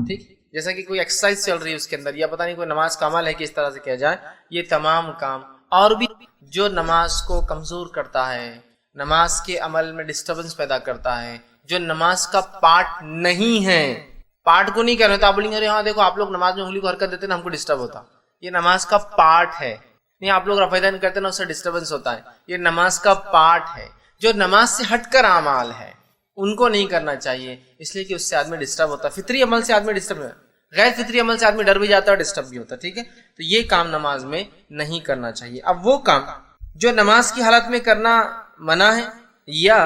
ٹھیک جیسا کہ کوئی ایکسرسائز چل رہی ہے اس کے اندر، یا پتہ نہیں کوئی نماز کا عمل ہے کہ اس طرح سے کیا جائے. یہ تمام کام اور بھی جو نماز کو کمزور کرتا ہے، نماز کے عمل میں ڈسٹربنس پیدا کرتا ہے، جو نماز کا پارٹ نہیں ہے. پارٹ کو نہیں کہہ رہے تو آپ بولیں گے ہاں دیکھو آپ لوگ نماز میں انگلی کو حرکت دیتے نا، ہم کو ڈسٹرب ہوتا. یہ نماز کا پارٹ ہے. نہیں آپ لوگ رفع دین کرتے نا، اس سے ڈسٹربنس ہوتا ہے. یہ نماز کا پارٹ ہے. جو نماز سے ہٹ کر اعمال ہے ان کو نہیں کرنا چاہیے، اس لیے کہ اس سے آدمی ڈسٹرب ہوتا ہے. فطری عمل سے آدمی ڈسٹرب ہے، غیر فطری عمل سے آدمی ڈر بھی جاتا ہے اور ڈسٹرب بھی ہوتا ہے. ٹھیک ہے تو یہ کام نماز میں نہیں کرنا چاہیے. اب وہ کام جو نماز کی حالت میں کرنا منع ہے، یا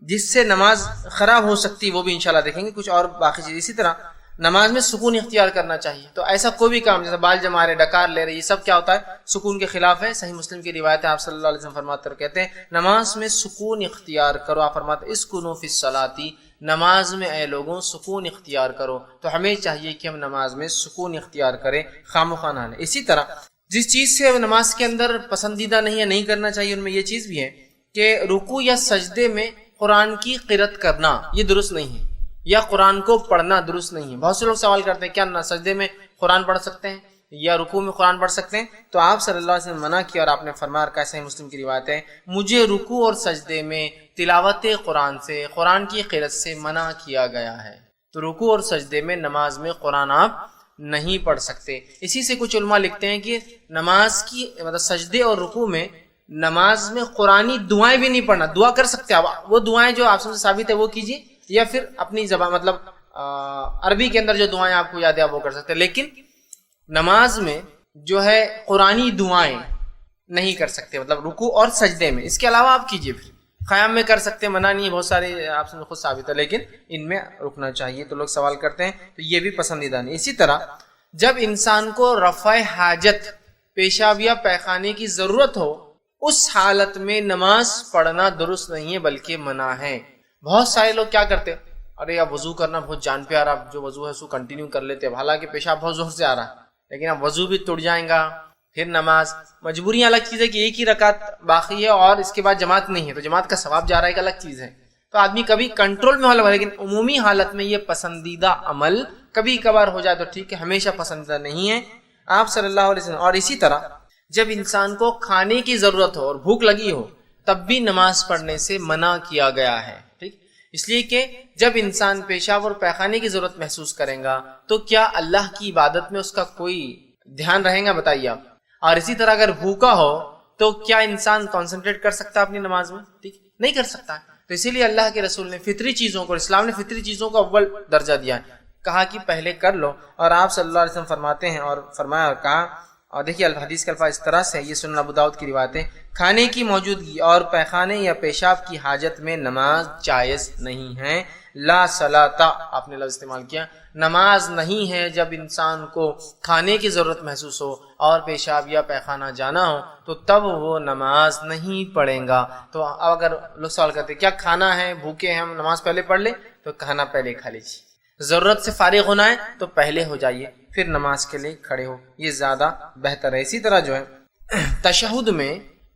جس سے نماز خراب ہو سکتی وہ بھی انشاءاللہ دیکھیں گے، کچھ اور باقی چیز۔ اسی طرح نماز میں سکون اختیار کرنا چاہیے، تو ایسا کوئی بھی کام جیسے بال جما رہے، ڈکار لے رہے، یہ سب کیا ہوتا ہے؟ سکون کے خلاف ہے۔ صحیح مسلم کی روایت ہے، آپ صلی اللہ علیہ وسلم فرماتے ہیں، کہتے ہیں نماز میں سکون اختیار کرو۔ آپ فرماتے ہیں اسکنوا فی الصلاۃ، نماز میں اے لوگوں سکون اختیار کرو۔ تو ہمیں چاہیے کہ ہم نماز میں سکون اختیار کریں، خامخواہ نہ لیں۔ اسی طرح جس چیز سے نماز کے اندر پسندیدہ نہیں ہے، نہیں کرنا چاہیے، ان میں یہ چیز بھی ہے کہ رکوع یا سجدے میں قرآن کی قرأت کرنا یہ درست نہیں ہے، یا قرآن کو پڑھنا درست نہیں ہے۔ بہت سے لوگ سوال کرتے ہیں کیا سجدے میں قرآن پڑھ سکتے ہیں یا رکوع میں قرآن پڑھ سکتے ہیں؟ تو آپ صلی اللہ علیہ وسلم منع کیا، اور آپ نے فرمایا، کیسے مسلم کی روایت ہے، مجھے رکوع اور سجدے میں تلاوت قرآن سے، قرآن کی قرأت سے منع کیا گیا ہے۔ تو رکوع اور سجدے میں نماز میں قرآن آپ نہیں پڑھ سکتے۔ اسی سے کچھ علماء لکھتے ہیں کہ نماز کی مطلب سجدے اور رکوع میں نماز میں قرآنی دعائیں بھی نہیں پڑھنا، دعا کر سکتے ہیں آپ، وہ دعائیں جو آپ سے ثابت ہے وہ کیجیے، یا پھر اپنی زبان مطلب عربی کے اندر جو دعائیں آپ کو یاد ہے وہ کر سکتے ہیں، لیکن نماز میں جو ہے قرآنی دعائیں نہیں کر سکتے، مطلب رکوع اور سجدے میں۔ اس کے علاوہ آپ کیجیے، پھر قیام میں کر سکتے ہیں، منع نہیں ہے، بہت سارے آپ سے خود ثابت ہے، لیکن ان میں رکنا چاہیے۔ تو لوگ سوال کرتے ہیں تو یہ بھی پسندیدہ نہیں۔ اسی طرح جب انسان کو رفع حاجت، پیشاب یا پیخانے کی ضرورت ہو، اس حالت میں نماز پڑھنا درست نہیں ہے بلکہ منع ہے۔ بہت سارے لوگ کیا کرتے ہیں، ارے اب وضو کرنا بہت جان پیارا، جو وضو ہے سو کنٹینیو کر لیتے ہیں، حالانکہ پیشاب بہت زور سے آ رہا ہے، لیکن اب وضو بھی ٹوٹ جائیں گا، پھر نماز۔ مجبوریاں الگ چیز ہے کہ ایک ہی رکعت باقی ہے اور اس کے بعد جماعت نہیں ہے، تو جماعت کا ثواب جا رہا ہے، ایک الگ چیز ہے۔ تو آدمی کبھی کنٹرول میں ہو، لیکن عمومی حالت میں یہ پسندیدہ عمل کبھی کبھار ہو جائے تو ٹھیک ہے، ہمیشہ پسندیدہ نہیں ہے آپ صلی اللہ علیہ وسلم۔ اور اسی طرح جب انسان کو کھانے کی ضرورت ہو اور بھوک لگی ہو تب بھی نماز پڑھنے سے منع کیا گیا ہے، ٹھیک، اس لیے کہ جب انسان پیشاب اور پیخانے کی ضرورت محسوس کرے گا تو کیا اللہ کی عبادت میں اس کا کوئی دھیان رہے گا؟ بتائیے آپ۔ اور اسی طرح اگر بھوکا ہو تو کیا انسان کنسنٹریٹ کر سکتا ہے اپنی نماز میں؟ ٹھیک، نہیں کر سکتا۔ تو اسی لیے اللہ کے رسول نے فطری چیزوں کو، اسلام نے فطری چیزوں کو اول درجہ دیا ہے، کہا کہ پہلے کر لو۔ اور آپ صلی اللہ علیہ وسلم فرماتے ہیں، اور فرمایا اور کہا، اور دیکھیے الحدیث کا الفاظ اس طرح سے، یہ سنن ابو داؤد کی روایت ہے، کھانے کی موجودگی اور پیخانے یا پیشاب کی حاجت میں نماز جائز نہیں ہے۔ لا صلاۃ، آپ نے لفظ استعمال کیا، نماز نہیں ہے جب انسان کو کھانے کی ضرورت محسوس ہو اور پیشاب یا پیخانہ جانا ہو تو تب وہ نماز نہیں پڑھیں گا۔ تو اگر لوگ سوال کرتے کیا کھانا ہے، بھوکے ہیں ہم، نماز پہلے پڑھ لیں؟ تو کھانا پہلے کھا لیجیے، ضرورت سے فارغ ہونا ہے تو پہلے ہو جائیے، پھر نماز کے لیے کھڑے ہو، یہ زیادہ بہتر ہے۔ اسی طرح جو ہے تشہد میں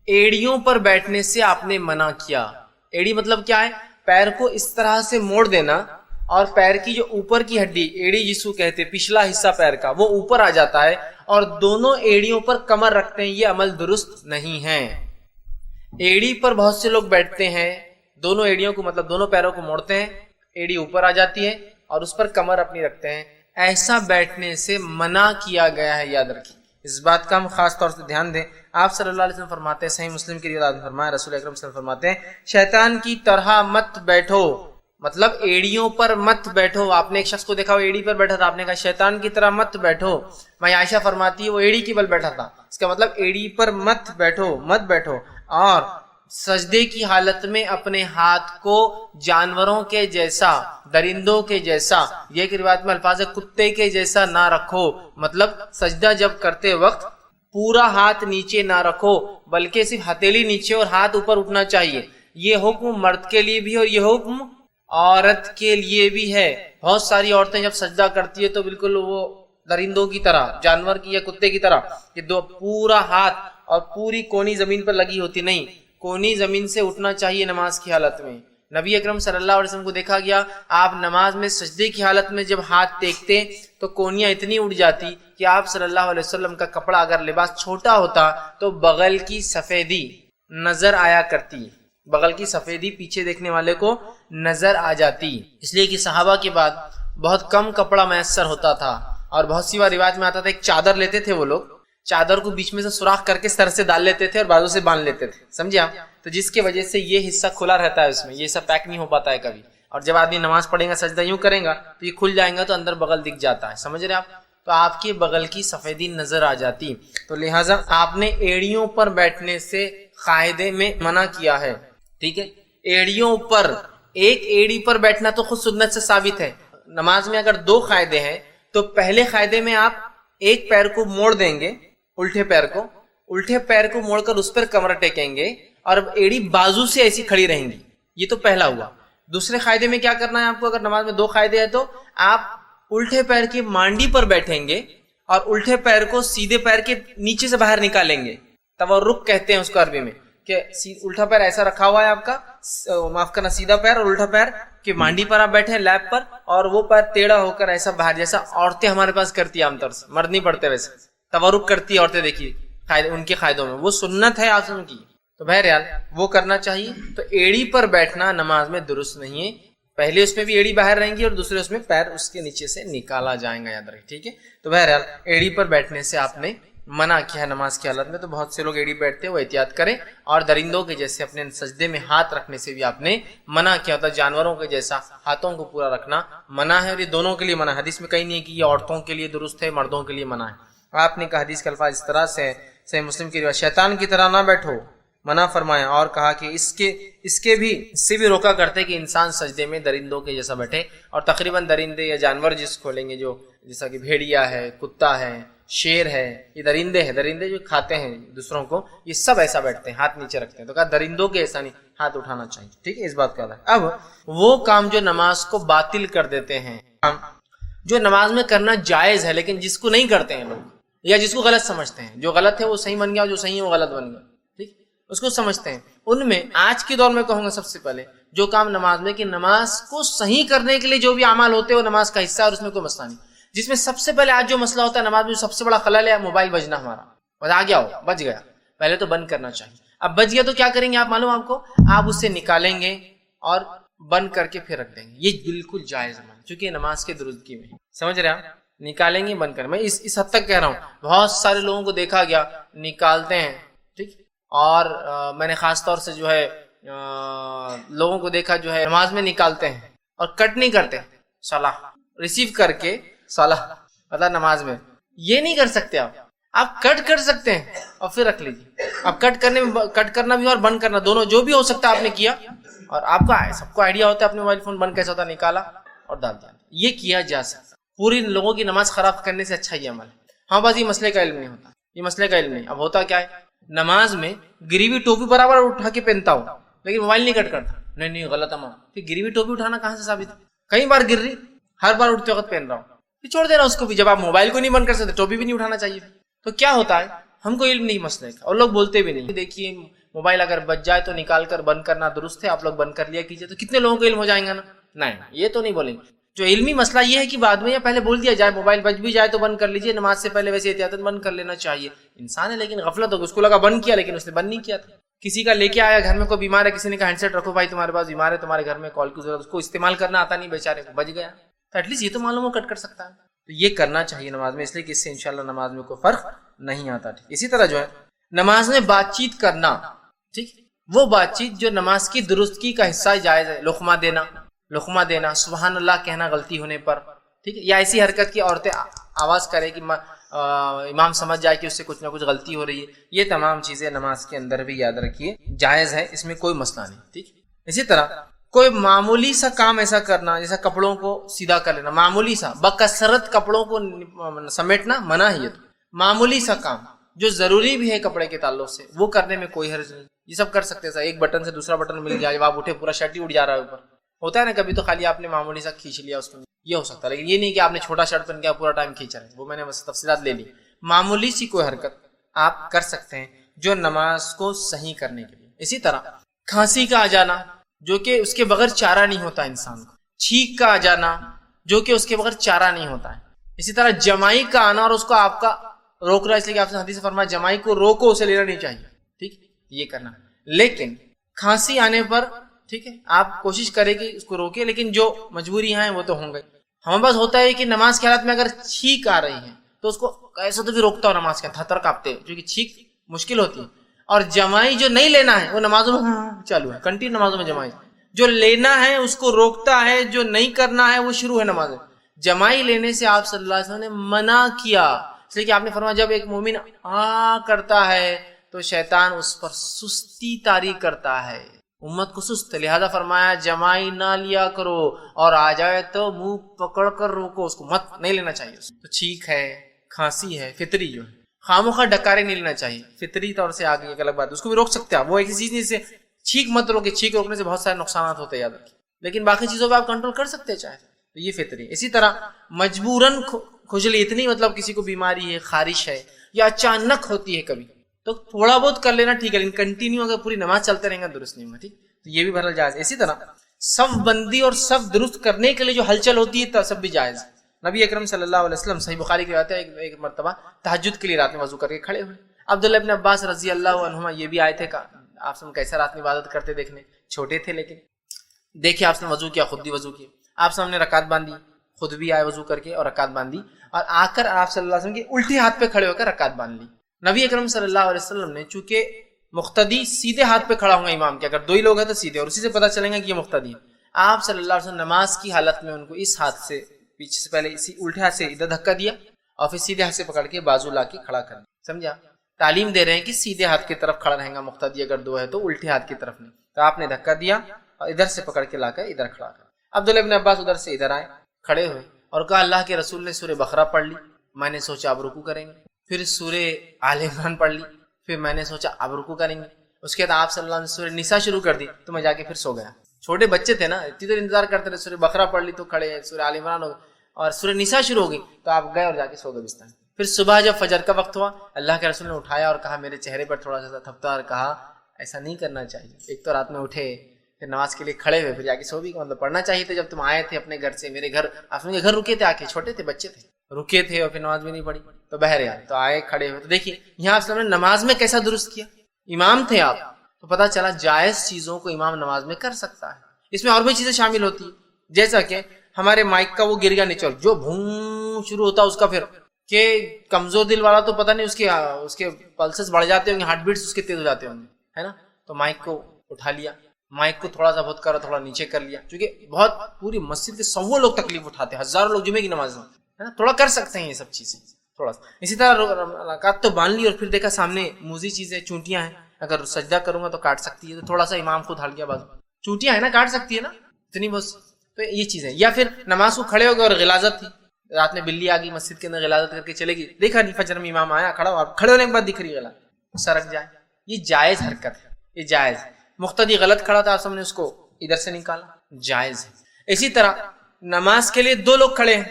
ایڑیوں پر بیٹھنے سے آپ نے منع کیا۔ ایڑی مطلب کیا ہے؟ پیر کو اس طرح سے موڑ دینا اور پیر کی جو اوپر کی ہڈی، ایڑی جس کو کہتے ہیں، پچھلا حصہ پیر کا، وہ اوپر آ جاتا ہے اور دونوں ایڑیوں پر کمر رکھتے ہیں، یہ عمل درست نہیں ہے۔ ایڑی پر بہت سے لوگ بیٹھتے ہیں، دونوں ایڑیوں کو مطلب دونوں پیروں کو موڑتے ہیں، ایڑی اوپر آ جاتی ہے اور اس پر کمر اپنی رکھتے ہیں، ایسا بیٹھنے سے منع کیا گیا ہے، یاد رکھیں۔ اس بات کا ہم خاص طور سے دھیان دیں۔ آپ صلی اللہ علیہ وسلم فرماتے ہیں، صحیح مسلم کی روایت میں فرمایا، رسول اکرم صلی اللہ علیہ وسلم فرماتے ہیں، شیطان کی طرح مت بیٹھو، مطلب ایڑیوں پر مت بیٹھو۔ آپ نے ایک شخص کو دیکھا وہ ایڑی پر بیٹھا تھا، آپ نے کہا شیطان کی طرح مت بیٹھو۔ میں عائشہ فرماتی ہے وہ ایڑی کی بل بیٹھا تھا، اس کا مطلب ایڑی پر مت بیٹھو، مت بیٹھو۔ اور سجدے کی حالت میں اپنے ہاتھ کو جانوروں کے جیسا، درندوں کے جیسا، یہ ایک روایت میں الفاظ ہے کتے کے جیسا نہ رکھو، مطلب سجدہ جب کرتے وقت پورا ہاتھ نیچے نہ رکھو بلکہ صرف ہتھیلی نیچے اور ہاتھ اوپر اٹھنا چاہیے۔ یہ حکم مرد کے لیے بھی ہے اور یہ حکم عورت کے لیے بھی ہے۔ بہت ساری عورتیں جب سجدہ کرتی ہے تو بالکل وہ درندوں کی طرح، جانور کی یا کتے کی طرح کہ دو پورا ہاتھ اور پوری کونی زمین پر لگی ہوتی، نہیں، کونی زمین سے اٹھنا چاہیے نماز کی حالت میں۔ نبی اکرم صلی اللہ علیہ وسلم کو دیکھا گیا، آپ نماز میں سجدے کی حالت میں جب ہاتھ ٹیکتے تو کونیاں اتنی اٹھ جاتی کہ آپ صلی اللہ علیہ وسلم کا کپڑا اگر لباس چھوٹا ہوتا تو بغل کی سفیدی نظر آیا کرتی، بغل کی سفیدی پیچھے دیکھنے والے کو نظر آ جاتی، اس لیے کہ صحابہ کے بعد بہت کم کپڑا میسر ہوتا تھا اور بہت سی بار روایت میں آتا تھا ایک چادر لیتے تھے وہ لوگ، چادر کو بیچ میں سے سوراخ کر کے سر سے ڈال لیتے تھے اور بازو سے باندھ لیتے تھے، سمجھے آپ؟ تو جس کی وجہ سے یہ حصہ کھلا رہتا ہے، اس میں یہ سب پیک نہیں ہو پاتا ہے کبھی، اور جب آدمی نماز پڑھے گا سجدہ یوں کرے گا تو یہ کھل جائے گا تو اندر بغل دکھ جاتا ہے، سمجھ رہے آپ؟ تو آپ کی بغل کی سفیدی نظر آ جاتی، تو لہٰذا آپ نے ایڑیوں پر بیٹھنے سے قاعدے میں منع کیا ہے۔ ٹھیک ہے. ایڑیوں پر ایک ایڑی پر بیٹھنا تو خود سنت سے ثابت ہے. نماز میں اگر 2 قاعدے ہیں تو پہلے قاعدے میں آپ ایک پیر کو موڑ دیں گے, الٹے پیر کو موڑ کر اس پر کمر ٹیکیں گے اور ایڑی بازو سے ایسی کھڑی رہیں گی. یہ تو پہلا ہوا. دوسرے قاعدے میں کیا کرنا ہے آپ کو؟ اگر نماز میں 2 قاعدے ہیں تو آپ الٹے پیر کی مانڈی پر بیٹھیں گے اور الٹے پیر کو سیدھے پیر کے نیچے سے باہر نکالیں گے. تورک کہتے ہیں اس کو عربی میں, کہ الٹا پیر ایسا رکھا ہوا ہے آپ کا, معاف کرنا, سیدھا پیر اور الٹا پیر کی مانڈی پر آپ بیٹھے ہیں لیپ پر, اور وہ پیر ٹیڑھا ہو کر ایسا باہر, جیسا عورتیں ہمارے پاس کرتی ہیں عام طور سے, مرد نہیں پڑتے ویسے, تورک کرتی ہے عورتیں, دیکھیے ان کے قاعدوں میں وہ سنت ہے آپ سن کی. تو بہرحال وہ کرنا چاہیے. تو ایڑی پر بیٹھنا نماز میں درست نہیں ہے. پہلے اس میں بھی ایڑی باہر رہیں گی اور دوسرے اس میں پیر اس کے نیچے سے نکالا جائیں گا, یاد رکھیں. ٹھیک ہے. تو بہرحال ایڑی پر بیٹھنے سے آپ نے منع کیا ہے نماز کی حالت میں. تو بہت سے لوگ ایڑی بیٹھتے ہیں, وہ احتیاط کریں. اور درندوں کے جیسے اپنے سجدے میں ہاتھ رکھنے سے بھی آپ نے منع کیا ہوتا ہے. جانوروں کے جیسا ہاتھوں کو پورا رکھنا منع ہے, اور یہ دونوں کے لیے منع ہے. حدیث میں کہیں نہیں ہے کہ یہ عورتوں کے لیے درست ہے, مردوں کے لیے منع ہے. آپ نے کہا حدیث کے الفاظ اس طرح سے, صحیح مسلم کی روایت, شیطان کی طرح نہ بیٹھو, منع فرمایا. اور کہا کہ اس سے بھی روکا کرتے کہ انسان سجدے میں درندوں کے جیسا بیٹھے. اور تقریباً درندے یا جانور جس کھولیں گے, جو جیسا کہ بھیڑیا ہے, کتا ہے, شیر ہے, یہ درندے جو کھاتے ہیں دوسروں کو, یہ سب ایسا بیٹھتے ہیں, ہاتھ نیچے رکھتے ہیں. تو کہا درندوں کے ایسا نہیں, ہاتھ اٹھانا چاہیے. ٹھیک ہے, اس بات کا ہے. اب وہ کام جو نماز کو باطل کر دیتے ہیں, جو نماز میں کرنا جائز ہے لیکن جس کو نہیں کرتے ہیں لوگ, یا جس کو غلط سمجھتے ہیں, جو غلط ہے وہ صحیح بن گیا, جو صحیح ہے وہ غلط بن گیا, ٹھیک, اس کو سمجھتے ہیں. ان میں آج کے دور میں کہوں گا سب سے پہلے جو کام نماز میں, کہ نماز کو صحیح کرنے کے لیے جو بھی اعمال ہوتے ہیں وہ نماز کا حصہ ہے, اور اس میں کوئی مسئلہ نہیں. جس میں سب سے پہلے آج جو مسئلہ ہوتا ہے نماز میں, سب سے بڑا خلل ہے موبائل بجنا. ہمارا آ گیا ہو, بج گیا, پہلے تو بند کرنا چاہیے. اب بج گیا تو کیا کریں گے آپ معلوم آپ کو, آپ اسے نکالیں گے اور بند کر کے پھر رکھ دیں گے. یہ بالکل جائز ہے, چونکہ نماز کے درستگی میں, سمجھ رہے ہیں, نکالیں گے بند کریں. میں اس حد تک کہہ رہا ہوں, بہت سارے لوگوں کو دیکھا گیا نکالتے ہیں, ٹھیک, اور میں نے خاص طور سے جو ہے لوگوں کو دیکھا جو ہے نماز میں نکالتے ہیں اور کٹ نہیں کرتے, صلاح ریسیو کر کے صلاح, مطلب نماز میں یہ نہیں کر سکتے آپ کٹ کر سکتے ہیں اور پھر رکھ لیجیے. اب کٹ کرنا بھی اور بند کرنا دونوں جو بھی ہو سکتا ہے آپ نے کیا, اور آپ کا سب کو آئیڈیا ہوتا ہے اپنے موبائل فون بند کیسے ہوتا ہے, نکالا اور ڈال دیا. یہ کیا جا سکتا, پوری لوگوں کی نماز خراب کرنے سے اچھا یہ عمل ہے. ہاں بس یہ مسئلے کا علم نہیں ہوتا, یہ مسئلے کا علم نہیں. اب ہوتا کیا ہے, نماز میں گری ہوئی ٹوپی برابر اٹھا کے پہنتا ہوں لیکن موبائل نہیں کٹ کرتا. نہیں غلط عمل. پھر گری ہوئی ٹوپی اٹھانا کہاں سے ثابت ہے؟ کئی بار گر رہی, ہر بار اٹھتے وقت پہن رہا ہوں, پھر چھوڑ دینا اس کو بھی. جب آپ موبائل کو نہیں بند کر سکتے ٹوپی بھی نہیں اٹھانا چاہیے. تو کیا ہوتا ہے, ہم کو علم نہیں مسئلے کا, اور لوگ بولتے بھی نہیں. دیکھیے موبائل اگر بچ جائے تو نکال کر بند کرنا درست ہے, آپ لوگ بند کر لیا کیجیے, تو کتنے لوگوں کو علم ہو جائیں گا نا. نہیں, یہ تو نہیں بولیں گے. جو علمی مسئلہ یہ ہے کہ بعد میں یا پہلے بول دیا جائے, موبائل بچ بھی جائے تو بند کر لیجیے, نماز سے پہلے ویسے احتیاطاً بند کر لینا چاہیے. انسان ہے لیکن غفلت ہوگی, اس کو لگا بند کیا لیکن اس نے بند نہیں کیا تھا. کسی کا لے کے آیا گھر میں, کوئی بیمار ہے, کسی نے کہا ہینڈ سیٹ رکھو بھائی تمہارے پاس بیمار ہے, تمہارے گھر میں کال کی ضرورت, اس کو استعمال کرنا آتا نہیں بیچارے کو, بچ گیا. تو ایٹ لیسٹ یہ تو معلوم ہو کٹ کر سکتا ہے. تو یہ کرنا چاہیے نماز میں, اس لیے کہ اس سے انشاءاللہ نماز میں کوئی فرق نہیں آتا. اسی طرح جو ہے نماز میں بات چیت کرنا, ٹھیک, وہ بات چیت جو نماز کی درستگی کا حصہ جائز ہے. لقمہ دینا, سبحان اللہ کہنا غلطی ہونے پر, ٹھیک ہے, یا ایسی حرکت کی عورتیں آواز کرے کہ امام سمجھ جائے کہ اس سے کچھ نہ کچھ غلطی ہو رہی ہے. یہ تمام چیزیں نماز کے اندر بھی یاد رکھیے جائز ہے, اس میں کوئی مسئلہ نہیں. ٹھیک, اسی طرح کوئی معمولی سا کام ایسا کرنا, جیسا کپڑوں کو سیدھا کر لینا, معمولی سا, بکثرت کپڑوں کو سمیٹنا منع ہے. یہ تو معمولی سا کام جو ضروری بھی ہے کپڑے کے تعلق سے, وہ کرنے میں کوئی حرج نہیں. یہ سب کر سکتے ہیں. ایک بٹن سے دوسرا بٹن مل گیا, جب آپ اٹھے پورا شرٹ ہی اٹھ جا رہا ہے اوپر, ہوتا ہے نا کبھی, تو خالی آپ نے معمولی سا کھینچ لیا اس کو, یہ ہو سکتا ہے. لیکن یہ نہیں کہ آپ نے چھوٹا شرٹ پہن کے پورا ٹائم کھینچا ہے, وہ میں نے بس تفصیلات لے لی. معمولی سی کوئی حرکت آپ کر سکتے ہیں جو نماز کو صحیح کرنے کے لیے. اسی طرح کھانسی کا آ جانا جو کہ اس کے بغیر چارہ نہیں ہوتا انسان کو, چھینک کا آ جانا جو کہ اس کے بغیر چارہ نہیں ہوتا ہے. اسی طرح جمائی کا آنا اور اس کو آپ کا روک رہا ہے, اس لیے کہ آپ نے حدیث فرمایا جمائی کو روکو, اسے لینا نہیں چاہیے. ٹھیک, یہ کرنا. لیکن کھانسی آنے پر, ٹھیک ہے, آپ کوشش کریں کہ اس کو روکے, لیکن جو مجبوریاں ہیں وہ تو ہوں گے. ہمیں بس ہوتا ہے کہ نماز کے حالت میں اگر چھینک آ رہی ہے تو اس کو ایسا تو بھی روکتا ہو نماز کے تھر کاپتے, کیونکہ چھینک مشکل ہوتی ہے. اور جمائی جو نہیں لینا ہے وہ نمازوں میں چالو ہے, کنٹینیو نمازوں میں جمائی. جو لینا ہے اس کو روکتا ہے, جو نہیں کرنا ہے وہ شروع ہے نماز. جمائی لینے سے آپ صلی اللہ علیہ وسلم نے منع کیا, اس لیے کہ آپ نے فرمایا جب ایک مومن کرتا ہے تو شیطان اس پر سستی طاری کرتا ہے. امت کو سست ہے، لہذا فرمایا جمائی نہ لیا کرو، اور آ جائے تو منہ پکڑ کر روکو، اس کو مت نہیں لینا چاہیے۔ تو چھینک ہے، کھانسی ہے، فطری جو ہے، خاموخواہ ڈکارے نہیں لینا چاہیے، فطری طور سے آگے ایک الگ بات، اس کو بھی روک سکتے ہیں آپ، وہ ایک چیز نہیں، سے چھینک مت روکے، چھینک روکنے سے بہت سارے نقصانات ہوتے ہیں یاد رکھیے، لیکن باقی چیزوں پہ آپ کنٹرول کر سکتے ہیں چاہے تو، یہ فطری۔ اسی طرح مجبوراً کھجلی، اتنی مطلب کسی کو بیماری ہے، خارش ہے، یا اچانک ہوتی ہے کبھی، تو تھوڑا بہت کر لینا ٹھیک ہے، لیکن کنٹینیو اگر پوری نماز چلتے رہیں گا درست نہیں ہوگا، ٹھیک، تو یہ بھی بہرحال جائز۔ اسی طرح صف بندی اور صف درست کرنے کے لیے جو ہلچل ہوتی ہے سب بھی جائز۔ نبی اکرم صلی اللہ علیہ وسلم صحیح بخاری کی روایت ہے، ایک مرتبہ تہجد کے لیے رات میں وضو کر کے کھڑے ہوئے، عبداللہ ابن عباس رضی اللہ عنہما یہ بھی آئے تھے، آپ سے کیسا رات میں عبادت کرتے دیکھنے، چھوٹے تھے لیکن دیکھیے آپ نے وضو کیا، خود بھی وضو کیا، آپ سے ہم نے رکعت باندھی، خود بھی آئے وضو کر کے اور رکعت باندھی، اور آ کر آپ صلی اللہ علیہ وسلم کے الٹے ہاتھ پہ کھڑے ہو کر رکعت باندھ لی۔ نبی اکرم صلی اللہ علیہ وسلم نے چونکہ مقتدی سیدھے ہاتھ پہ کھڑا ہوگا امام کے، اگر دو ہی لوگ ہیں تو سیدھے، اور اسی سے پتہ چلے گا کہ یہ مقتدی ہے، آپ صلی اللہ علیہ وسلم نماز کی حالت میں ان کو اس ہاتھ سے پیچھے سے پہلے اسی الٹے ہاتھ سے ادھر دھکا دیا اور پھر سیدھے ہاتھ سے پکڑ کے بازو لا کے کھڑا کر دیا، سمجھا؟ تعلیم دے رہے ہیں کہ سیدھے ہاتھ کی طرف کھڑا رہے گا مقتدی، اگر دو ہے تو الٹے ہاتھ کی طرف نہیں، تو آپ نے دھکا دیا اور ادھر سے پکڑ کے لا کر ادھر کھڑا کر۔ عبداللہ ابن عباس ادھر سے ادھر آئے، کھڑے ہوئے اور کہا اللہ کے رسول نے سورہ بقرہ پڑھ لی، میں نے سوچا اب رکوع کریں گے، پھر سورہ آل عمران پڑھ لی، پھر میں نے سوچا اب رکوع کریں گے، اس کے بعد آپ صلی اللہ علیہ وسلم نے سورہ نساء شروع کر دی تو میں جا کے پھر سو گیا۔ چھوٹے بچے تھے نا، اتنی دیر انتظار کرتے رہے، سورہ بقرہ پڑھ لی تو کھڑے، سورہ آل عمران ہو گئی اور سورہ نساء شروع ہو گئی تو آپ گئے اور جا کے سو گئے بستر۔ پھر صبح جب فجر کا وقت ہوا، اللہ کے رسول نے اٹھایا اور کہا، میرے چہرے پر تھوڑا سا تھپتا اور کہا ایسا نہیں کرنا چاہیے، ایک تو رات میں اٹھے پھر نماز کے لیے کھڑے ہوئے پھر جا کے سو بھی، مطلب پڑھنا چاہیے تھا جب تم آئے تھے اپنے گھر سے، میرے گھر آپ کے گھر رکے تھے، آ کے چھوٹے تھے بچے تھے رکے تھے اور پھر نماز بھی نہیں پڑھی، تو بہرحال تو آئے کھڑے ہوئے، تو دیکھیے یہاں آپ نے نماز میں کیسا درست کیا، امام تھے آپ، تو پتہ چلا جائز چیزوں کو امام نماز میں کر سکتا ہے۔ اس میں اور بھی چیزیں شامل ہوتی ہیں، جیسا کہ ہمارے مائک کا وہ گر گیا نیچے، جو بھون شروع ہوتا ہے اس کا، پھر کہ کمزور دل والا تو پتہ نہیں اس کے پلسز بڑھ جاتے ہوں گے، ہارٹ بیٹس اس کے تیز ہو جاتے ہوں گے، ہے نا، تو مائک کو اٹھا لیا، مائک کو تھوڑا سا بہت کرا، تھوڑا نیچے کر لیا، کیونکہ بہت پوری مسجد کے سو لوگ تکلیف اٹھاتے ہیں، ہزاروں لوگ جمعے کی نماز میں، ہے نا، تھوڑا کر سکتے ہیں یہ سب چیزیں تھوڑا سا۔ اسی طرح رکعت تو باندھ لی اور پھر دیکھا سامنے موزی چیزیں، چونٹیاں ہیں، اگر سجدہ کروں گا تو کاٹ سکتی ہے، تو تھوڑا سا امام خود ہل گیا بازو، چونٹیاں ہیں نا کاٹ سکتی ہے نا اتنی بہت، تو یہ چیزیں۔ یا پھر نماز کو کھڑے ہو گئے اور غلاظت تھی، رات میں بلی آ گئی مسجد کے اندر، غلاظت کر کے چلے گی، دیکھا نہیں فجر میں امام آیا کھڑا ہوا، کھڑے ہونے کے بعد دکھ رہی غلاظت، سرک جائے، یہ جائز حرکت ہے، یہ جائز۔ مقتدی غلط کھڑا تھا، آپ سب نے اس کو ادھر سے نکالا، جائز ہے۔ اسی طرح نماز کے لیے دو لوگ کھڑے ہیں،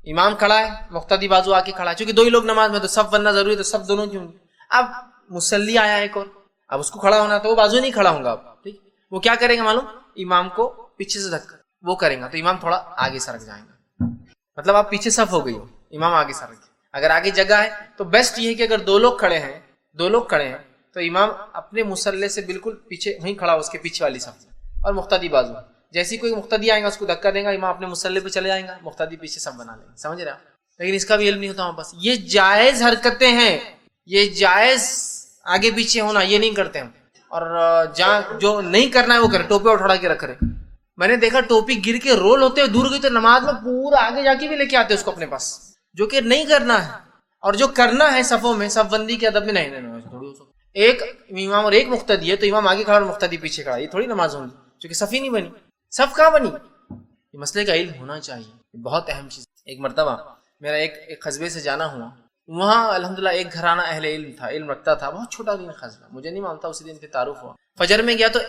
امام کھڑا ہے، مقتدی بازو آ کے کھڑا ہے، چونکہ دو ہی لوگ نماز میں تو صف بننا ضروری ہے، تو صف دونوں کیوں؟ اب مصلی آیا ایک اور، اب اس کو کھڑا ہونا تو وہ بازو نہیں کھڑا ہوں گا، ٹھیک، وہ کیا کرے گا معلوم، امام کو پیچھے سے دھکا وہ کرے گا تو امام تھوڑا آگے سرک جائے گا، مطلب آپ پیچھے صف ہو گئی ہو، امام آگے سرک، اگر آگے جگہ ہے تو بیسٹ یہ ہے کہ اگر دو لوگ کھڑے ہیں تو امام اپنے مصلی سے بالکل پیچھے وہیں کھڑا ہو، اس کے پیچھے والی صف، اور مقتدی بازو، جیسی کوئی مقتدی آئے گا اس کو دھکا دے گا، امام اپنے مصلی پہ چلے جائیں گا، مقتدی پیچھے صف بنا لیں گے، سمجھ رہے آپ؟ لیکن اس کا بھی علم نہیں ہوتا ہوں، بس یہ جائز حرکتیں ہیں، یہ جائز آگے پیچھے ہونا یہ نہیں کرتے ہم، اور جہاں جو نہیں کرنا ہے وہ کرے، ٹوپے اٹھا کے رکھ رہے، میں نے دیکھا ٹوپی گر کے رول ہوتے ہوئے دور گئی تو نماز میں پورا آگے جا کے بھی لے کے آتے اس کو اپنے پاس، جو کہ نہیں کرنا ہے، اور جو کرنا ہے صفوں میں، صف بندی کے ادب میں نہیں، ایک امام اور ایک مقتدی ہے تو امام آگے کھڑا اور مقتدی پیچھے کھڑا، یہ تھوڑی نماز ہوگی، کیونکہ صف ہی نہیں بنی، صف کہاں بنی؟ یہ مسئلے کا علم ہونا چاہیے، بہت اہم چیز۔ ایک مرتبہ میرا ایک قصبے سے جانا ہوا، وہاں الحمدللہ ایک گھرانہ اہل علم تھا، علم رکھتا تھا، بہت چھوٹا دن قصبہ، مجھے نہیں معلوم تھا، اسی دن پہ تعارف ہوا، فجر میں گیا تو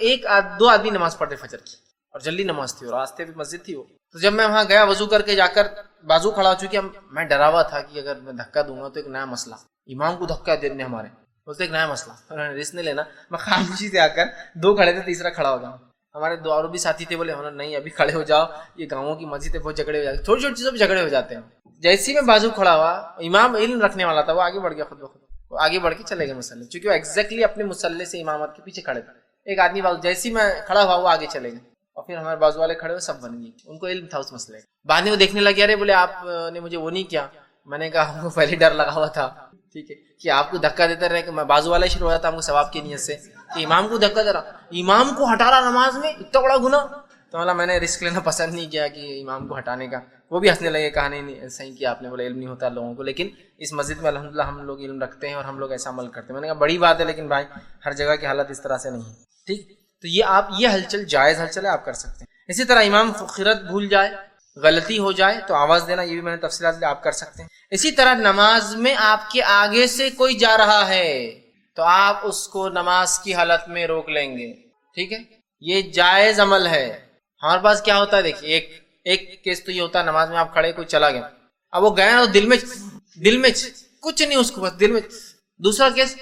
دو آدمی نماز پڑھ رہے فجر کی، اور جلدی نماز تھی اور راستے پہ مسجد تھی وہ، تو جب میں وہاں گیا وضو کر کے جا کر بازو کھڑا ہو چکی، میں ڈرا ہوا تھا کہ اگر میں دھکا دوں گا تو ایک نیا مسئلہ، امام کو دھکا دینے ہمارے بولتے ایک نیا مسئلہ، انہوں نے رسک نہیں لینا، میں خاموشی سے آ کر دو کھڑے تھے تیسرا کھڑا ہو گیا، ہمارے دو اور بھی ساتھی تھے، بولے نہیں ابھی کھڑے ہو جاؤ، یہ گاؤں کی مسجد ہے، بہت جھگڑے ہو جاتے ہیں، چھوٹی چھوٹی چیزوں پہ جھگڑے ہو جاتے ہیں۔ جیسے میں بازو کھڑا ہوا، امام علم رکھنے والا تھا، وہ آگے بڑھ گیا خود بخود، وہ آگے بڑھ کے چلے گئے مصلی، چونکہ وہ ایگزیکٹلی اپنے مصلی سے امامت کے پیچھے کھڑے تھے، ایک آدمی بازو، جیسے میں کھڑا ہوا وہ آگے چلے گئے، اور پھر ہمارے بازو والے کھڑے ہوئے سب بن گئی، ان کو علم تھا اس مسئلے کا، بعد میں وہ دیکھنے لگے، ارے بولے آپ نے مجھے وہ نہیں کیا، میں نے کہا ہم کو پہلے ڈر لگا ہوا تھا، ٹھیک ہے، کہ آپ کو دھکا دیتے رہے، کہ میں بازو والا شروع ہو جاتا ہم کو ثواب کی نیت سے، کہ امام کو دھکا دے رہا، امام کو ہٹا رہا نماز میں، اتنا بڑا گناہ، تو مطلب میں نے رسک لینا پسند نہیں کیا کہ امام کو ہٹانے کا، وہ بھی ہنسنے لگے، کہا نہیں صحیح کیا آپ نے، بولے علم نہیں ہوتا لوگوں کو، لیکن اس مسجد میں الحمدللہ ہم لوگ علم رکھتے ہیں اور ہم لوگ ایسا عمل کرتے ہیں، میں نے کہا بڑی بات ہے، لیکن بھائی ہر جگہ کی حالت اس طرح سے نہیں ہے، ٹھیک۔ تو یہ آپ یہ ہلچل جائز ہلچل ہے، آپ کر سکتے ہیں۔ اسی طرح امام خرت بھول جائے، غلطی ہو جائے تو آواز دینا، یہ بھی میں نے تفصیلات آپ کر سکتے ہیں۔ اسی طرح نماز میں آپ کے آگے سے کوئی جا رہا ہے تو آپ اس کو نماز کی حالت میں روک لیں گے، ٹھیک ہے، یہ جائز عمل ہے۔ ہمارے پاس کیا ہوتا ہے، دیکھیے ایک کیس تو یہ ہوتا ہے نماز میں آپ کھڑے، کوئی چلا گیا، اب وہ گیا دل میں کچھ نہیں اس کو، بس دل میں۔ دوسرا کیس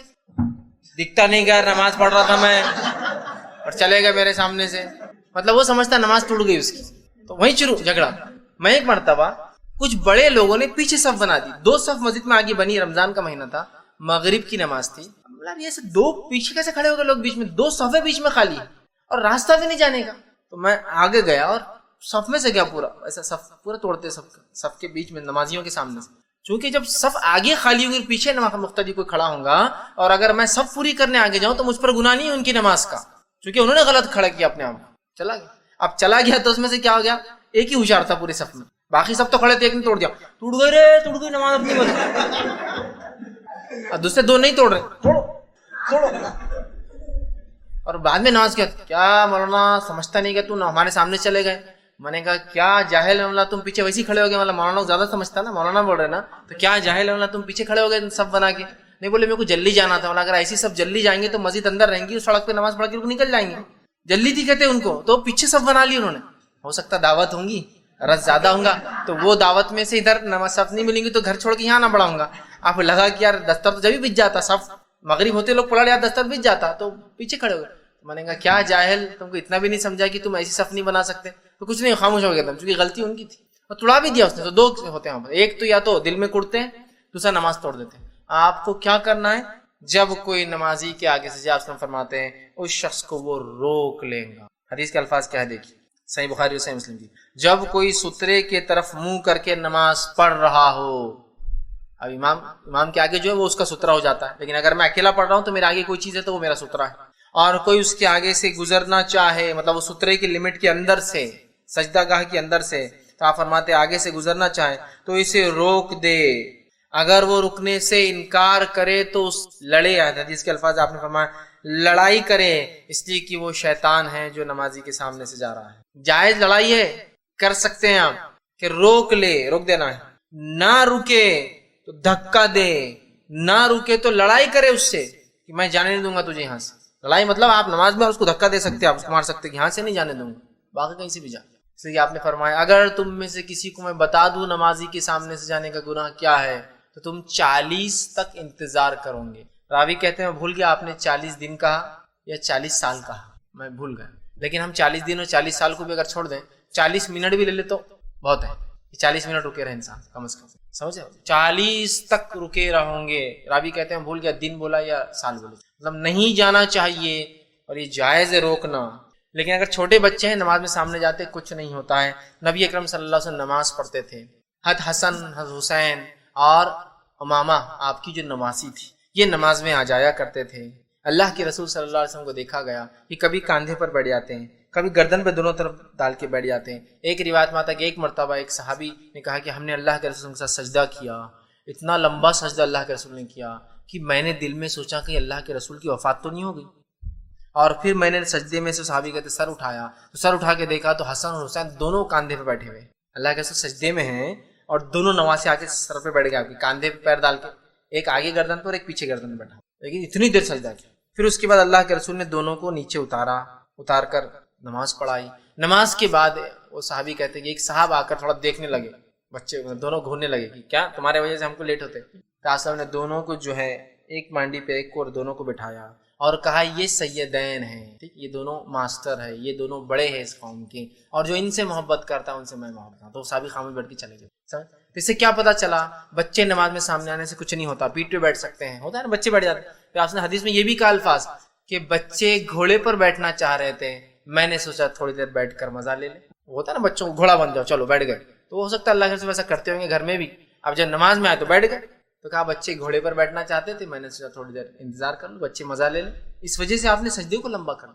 دکھتا نہیں گیا، نماز پڑھ رہا تھا میں اور چلے گا میرے سامنے سے، مطلب وہ سمجھتا نماز ٹوٹ گئی اس کی، تو وہیں شروع جھگڑا۔ میں ایک مرتبہ کچھ بڑے لوگوں نے پیچھے صف بنا دی، 2 صف مسجد میں آگے بنی، رمضان کا مہینہ تھا، مغرب کی نماز تھی، مطلب یہ 2 پیچھے کیسے کھڑے ہو گئے لوگ بیچ میں، 2 صفیں بیچ میں خالی اور راستہ بھی نہیں جانے کا۔ تو میں آگے گیا اور صف میں سے گیا پورا، ایسا صف پورا توڑتے صف کے بیچ میں نمازیوں کے سامنے سے، چونکہ جب صف آگے خالی ہوگی پیچھے مقتدی کوئی کھڑا ہوگا اور اگر میں صف پوری کرنے آگے جاؤں تو مجھ پر گناہ نہیں ہے ان کی نماز کا، چونکہ انہوں نے غلط کھڑا کیا اپنے آپ کو، چلا گیا۔ اب چلا گیا تو اس میں سے کیا ہو گیا، ایک ہی ہوشیار تھا پورے صف میں، باقی سب تو کھڑے تھے، ایک نے توڑ دیا، ٹوٹ گئی رے، ٹوٹ گئی نماز اپنی بس، اور دوسرے 2 نہیں توڑ رہے، توڑو۔ اور بعد میں نماز کیا مولانا سمجھتا نہیں کہ تو ہمارے سامنے چلے گئے؟ میں نے کہا کیا جاہل مولانا تم پیچھے ویسے کھڑے ہو گئے، مطلب مولانا زیادہ سمجھتا نا، مولانا بول رہے نا، تو کیا جاہل مولانا تم پیچھے کھڑے ہو گئے سب بنا کے؟ نہیں، بولے میرے کو جلدی جانا تھا، اگر ایسی سب جلدی جائیں گے تو مسجد اندر رہیں گی، اس سڑک پہ نماز پڑھ کے نکل جائیں گے، جلدی تھی کہتے ان کو، تو پیچھے سب بنا لی انہوں نے۔ ہو سکتا دعوت ہوں گی، رس زیادہ ہوں گا تو وہ دعوت میں سے ادھر نماز صف نہیں ملیں گی تو گھر چھوڑ کے یہاں نہ بڑھاؤں گا، آپ لگا کہ یار دستر تو جب بھی بچ جاتا، صف مغرب ہوتے لوگ پڑھ یار دستر بچ جاتا، تو پیچھے کھڑے ہو گئے۔ میں نے کہا کیا جاہل، تم کو اتنا بھی نہیں سمجھا کہ تم ایسی صف نہیں بنا سکتے؟ تو کچھ نہیں، خاموش ہو گیا تھا، چونکہ غلطی ان کی تھی، اور توڑا بھی دیا اس نے۔ تو 2 ہوتے ہیں، ایک تو یا تو دل میں کڑتے ہیں، دوسرا نماز توڑ دیتے ہیں۔ آپ کو کیا کرنا ہے، جب کوئی نمازی کے آگے سے جا فرماتے ہیں اس شخص کو وہ روک لیں گا۔ حدیث کے الفاظ کیا ہے دیکھیے، صحیح بخاری اور صحیح مسلم کی، جب کوئی سترے کے طرف منہ کر کے نماز پڑھ رہا ہو، اب امام کے آگے جو ہے وہ اس کا سترا ہو جاتا ہے، لیکن اگر میں اکیلا پڑھ رہا ہوں تو میرے آگے کوئی چیز ہے تو وہ میرا سترا ہے، اور کوئی اس کے آگے سے گزرنا چاہے، مطلب وہ سترے کی لمٹ کے اندر سے، سجدہ گاہ کے اندر سے، تو آپ فرماتے آگے سے گزرنا چاہے تو اسے روک دے، اگر وہ رکنے سے انکار کرے تو لڑے۔ حدیث کے الفاظ آپ نے فرمایا لڑائی کرے، اس لیے کہ وہ شیطان ہے جو نمازی کے سامنے سے جا رہا ہے۔ جائز لڑائی ہے، کر سکتے ہیں آپ کہ روک لے، روک دینا ہے، نہ رکے تو دھکا دے، نہ رکے تو لڑائی کرے اس سے کہ میں جانے نہیں دوں گا تجھے یہاں سے۔ لڑائی مطلب آپ نماز میں اس کو دھکا دے سکتے ہیں، آپ اس کو مار سکتے ہیں کہ یہاں سے نہیں جانے دوں گا، باقی کہیں سے بھی جا۔ اس لیے آپ نے فرمایا اگر تم میں سے کسی کو میں بتا دوں نمازی کے سامنے سے جانے کا گناہ کیا ہے تو تم 40 تک انتظار کرو گے۔ راوی کہتے ہیں میں بھول گیا آپ نے 40 دن کہا یا 40 سال کہا، میں بھول گیا، لیکن ہم 40 دن اور 40 سال کو بھی اگر چھوڑ دیں، 40 منٹ بھی لے لے تو بہت ہے، 40 منٹ رکے رہے انسان کم از کم، سمجھے، 40 تک رکے رہوں گے۔ راوی کہتے ہیں بھول گیا دن بولا یا سال بولا، مطلب نہیں جانا چاہیے اور یہ جائز ہے روکنا۔ لیکن اگر چھوٹے بچے ہیں نماز میں سامنے جاتے کچھ نہیں ہوتا ہے۔ نبی اکرم صلی اللہ علیہ وسلم نماز پڑھتے تھے، حسن حسین اور امامہ آپ کی جو نواسی تھی یہ نماز میں آ جایا کرتے تھے۔ اللہ کے رسول صلی اللہ علیہ وسلم کو دیکھا گیا کہ کبھی کاندھے پر بیٹھ جاتے ہیں، کبھی گردن پہ دونوں طرف ڈال کے بیٹھ جاتے ہیں۔ ایک روایت میں آتا ہے کہ ایک مرتبہ ایک صحابی نے کہا کہ ہم نے اللہ کے رسول کے ساتھ سجدہ کیا، اتنا لمبا سجدہ اللہ کے رسول نے کیا کہ میں نے دل میں سوچا کہ اللہ کے رسول کی وفات تو نہیں ہو گئی، اور پھر میں نے سجدے میں سے صحابی کہتے سر اٹھایا تو سر اٹھا کے دیکھا تو حسن اور حسین دونوں کاندھے پہ بیٹھے ہوئے، اللہ کے رسول سجدے میں ہیں اور دونوں نواسے آ کے سر پہ بیٹھ گئے، آپ کے کاندھے پہ پیر ڈال کے، ایک آگے گردن پر ایک پیچھے گردن پہ بیٹھا، لیکن اتنی دیر سجدہ کیا۔ پھر اس کے بعد اللہ کے رسول نے دونوں کو نیچے اتار کر نماز پڑھائی۔ نماز کے بعد وہ صحابی کہتے کہ ایک صاحب آ کر تھوڑا دیکھنے لگے، بچے دونوں گھورنے لگے کہ کیا تمہارے وجہ سے ہم کو لیٹ ہوتے، تو صاحب نے دونوں کو جو ہے ایک مانڈی پہ ایک کو اور دونوں کو بٹھایا اور کہا یہ سیدین ہیں، ٹھیک، یہ دونوں ماسٹر ہے، یہ دونوں بڑے ہیں اس قوم کے، اور جو ان سے محبت کرتا ہے ان سے میں محبت کرتا ہوں۔ تو صحابی خاموش بیٹھ کے چلے گئے۔ اس سے کیا پتا چلا بچے نماز میں سامنے آنے سے کچھ نہیں ہوتا، پیٹ پہ بیٹھ سکتے ہیں، ہوتا ہے نا بچے بیٹھ جاتے ہیں۔ پھر آپ نے حدیث میں یہ بھی کہا الفاظ کہ بچے گھوڑے پر بیٹھنا چاہ رہے تھے، میں نے سوچا تھوڑی دیر بیٹھ کر مزہ لے لیں، ہوتا ہے نا بچوں کو گھوڑا بن جاؤ چلو بیٹھ گئے، تو ہو سکتا ہے اللہ کے رسول ایسا کرتے ہوں گے گھر میں بھی، اب جب نماز میں آئے تو بیٹھ گئے، تو کہا بچے گھوڑے پر بیٹھنا چاہتے تھے، میں نے سوچا تھوڑی دیر انتظار کر لوں، بچے مزہ لے لیں، اس وجہ سے آپ نے سجدے کو لمبا کرنا۔